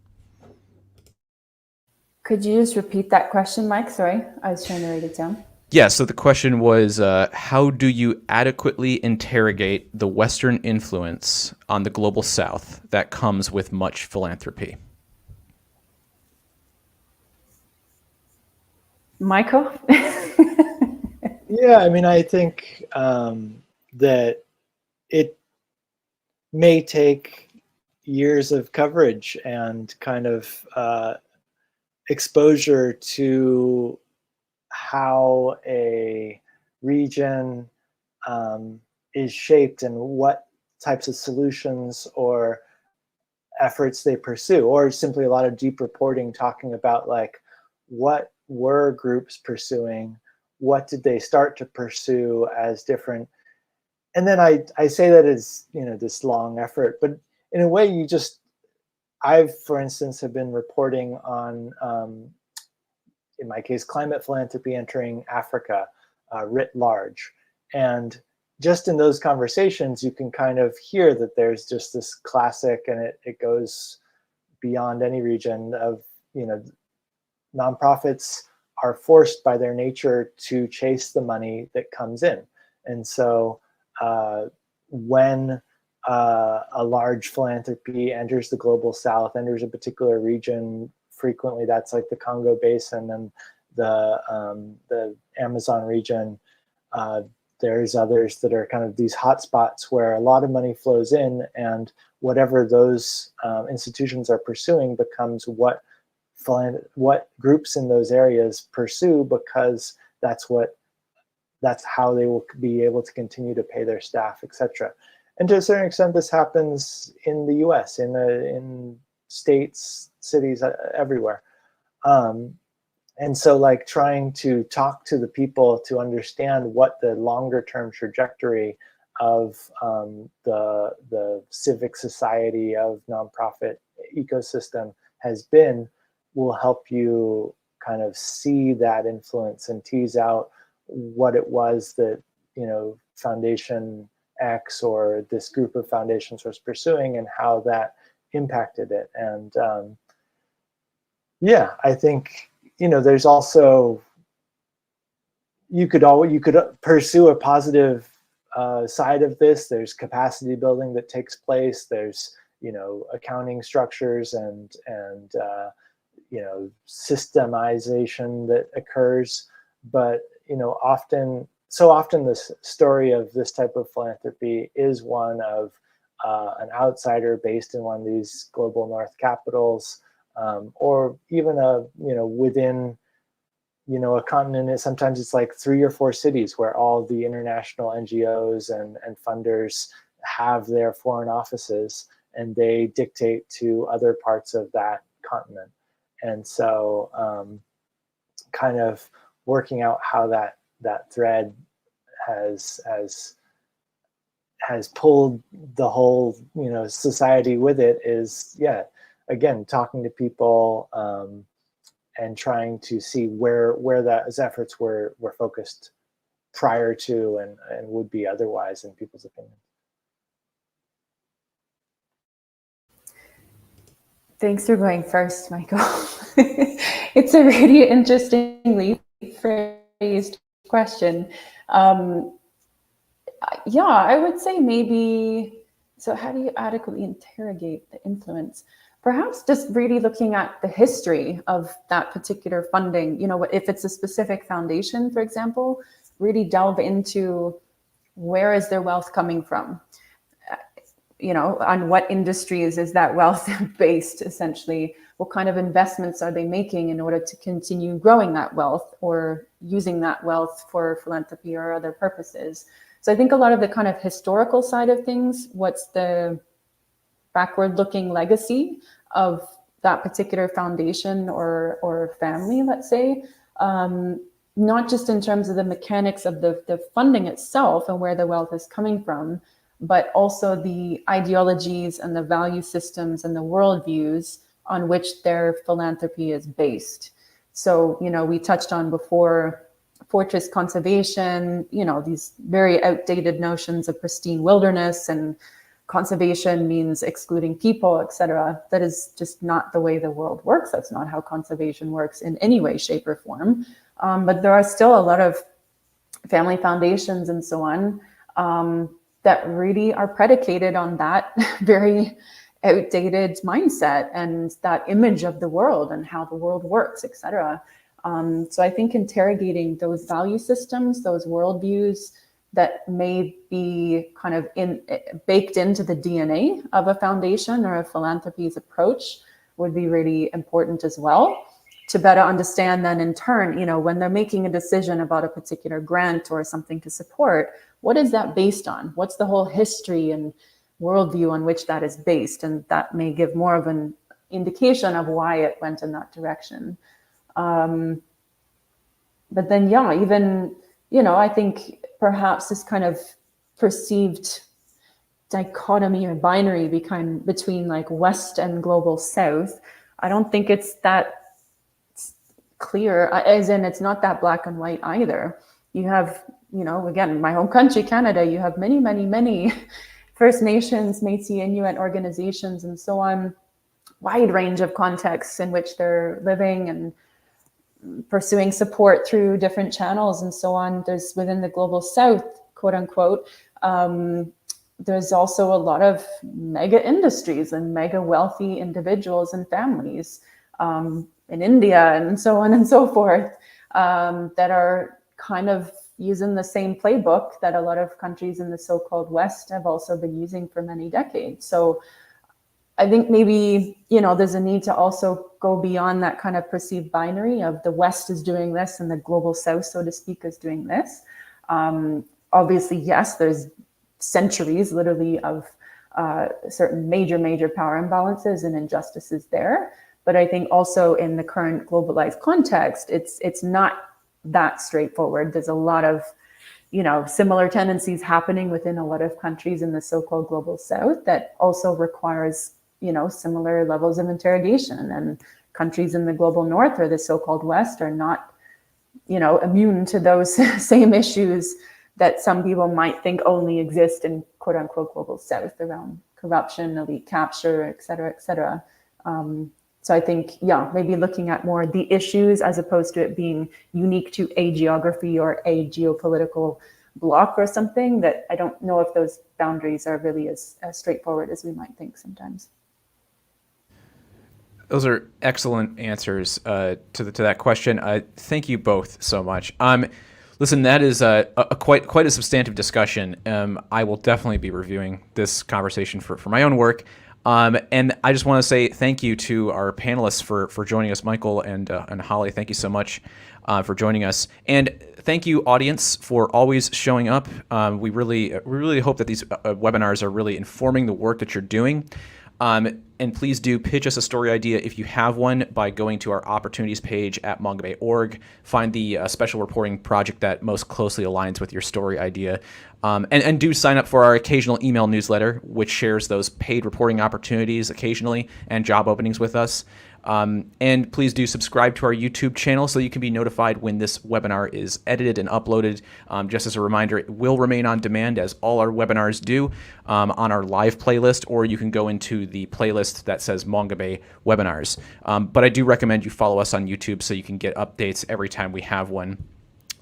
Could you just repeat that question, Mike? Sorry, I was trying to write it down. Yeah, so the question was, how do you adequately interrogate the Western influence on the global South that comes with much philanthropy? Michael? Yeah, I mean, I think that it may take years of coverage and kind of exposure to how a region is shaped and what types of solutions or efforts they pursue, or simply a lot of deep reporting talking about like what were groups pursuing, what did they start to pursue as different. And then I say that as, you know, this long effort, but in a way I've, for instance, have been reporting on, in my case, climate philanthropy entering Africa writ large. And just in those conversations, you can kind of hear that there's just this classic, and it goes beyond any region of, you know, nonprofits are forced by their nature to chase the money that comes in. And so when a large philanthropy enters the global South, enters a particular region, frequently that's like the Congo Basin and the Amazon region. There's others that are kind of these hotspots where a lot of money flows in, and whatever those institutions are pursuing becomes what groups in those areas pursue, because that's how they will be able to continue to pay their staff, etc. And to a certain extent, this happens in the U.S., in states, cities, everywhere. And so like trying to talk to the people to understand what the longer term trajectory of the civic society of nonprofit ecosystem has been will help you kind of see that influence and tease out what it was that, you know, Foundation X or this group of foundations was pursuing and how that impacted it. And yeah, I think, you know, there's also, you could pursue a positive side of this. There's capacity building that takes place. There's, you know, accounting structures and you know, systemization that occurs. But, you know, so often this story of this type of philanthropy is one of an outsider based in one of these global North capitals, or even within, you know, a continent. Sometimes it's like 3 or 4 cities where all the international NGOs and funders have their foreign offices, and they dictate to other parts of that continent. And so kind of working out how that thread has pulled the whole, you know, society with it is, yeah, again, talking to people and trying to see where those efforts were focused prior to and would be otherwise in people's opinions. Thanks for going first, Michael. It's a really interestingly phrased question. Yeah, I would say maybe, so how do you adequately interrogate the influence? Perhaps just really looking at the history of that particular funding. You know, if it's a specific foundation, for example, really delve into where is their wealth coming from? on what industries is that wealth based, essentially? What kind of investments are they making in order to continue growing that wealth or using that wealth for philanthropy or other purposes? So I think a lot of the kind of historical side of things, what's the backward looking legacy of that particular foundation or family, let's say, not just in terms of the mechanics of the funding itself and where the wealth is coming from, but also the ideologies and the value systems and the worldviews on which their philanthropy is based. So, we touched on before fortress conservation, these very outdated notions of pristine wilderness, and conservation means excluding people, etc. That is just not the way the world works. That's not how conservation works in any way, shape, or form. But there are still a lot of family foundations and so on that really are predicated on that very outdated mindset and that image of the world and how the world works, etc. So I think interrogating those value systems, those worldviews that may be kind of baked into the DNA of a foundation or a philanthropy's approach would be really important as well, to better understand then in turn, when they're making a decision about a particular grant or something to support, what is that based on? What's the whole history and worldview on which that is based? And that may give more of an indication of why it went in that direction. But then, even, I think perhaps this kind of perceived dichotomy or binary between like West and global South, I don't think it's that clear, as in it's not that black and white either. You have, again, my home country, Canada, you have many, many, many First Nations, Métis, Inuit organizations and so on, wide range of contexts in which they're living and pursuing support through different channels and so on. There's within the global South, quote unquote, there's also a lot of mega industries and mega wealthy individuals and families in India and so on and so forth that are kind of using the same playbook that a lot of countries in the so-called West have also been using for many decades. So I think maybe, there's a need to also go beyond that kind of perceived binary of the West is doing this and the global South, so to speak, is doing this. Obviously, yes, there's centuries literally of certain major power imbalances and injustices there. But I think also in the current globalized context, it's not that straightforward. There's a lot of, similar tendencies happening within a lot of countries in the so-called global South that also requires, similar levels of interrogation. And countries in the global North or the so-called West are not, immune to those same issues that some people might think only exist in quote unquote global South around corruption, elite capture, et cetera, et cetera. So I think, maybe looking at more the issues as opposed to it being unique to a geography or a geopolitical bloc or something, that I don't know if those boundaries are really as straightforward as we might think sometimes. Those are excellent answers to that question. Thank you both so much. Listen, that is a quite a substantive discussion. I will definitely be reviewing this conversation for my own work. And I just want to say thank you to our panelists for joining us, Michael and Holly. Thank you so much for joining us, and thank you, audience, for always showing up. We really hope that these webinars are really informing the work that you're doing. And please do pitch us a story idea if you have one by going to our opportunities page at Mongabay.org. Find the special reporting project that most closely aligns with your story idea. And do sign up for our occasional email newsletter, which shares those paid reporting opportunities occasionally and job openings with us. And please do subscribe to our YouTube channel so you can be notified when this webinar is edited and uploaded. Just as a reminder, it will remain on demand, as all our webinars do, on our live playlist, or you can go into the playlist that says Mongabay webinars. But I do recommend you follow us on YouTube so you can get updates every time we have one.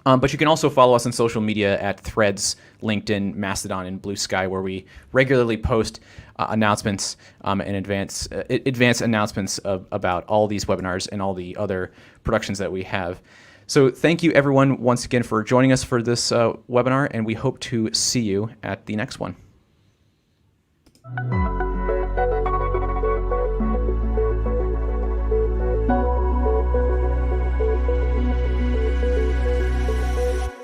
But you can also follow us on social media at Threads, LinkedIn, Mastodon, and Blue Sky, where we regularly post announcements and advance announcements about all these webinars and all the other productions that we have. So thank you, everyone, once again for joining us for this webinar, and we hope to see you at the next one. you.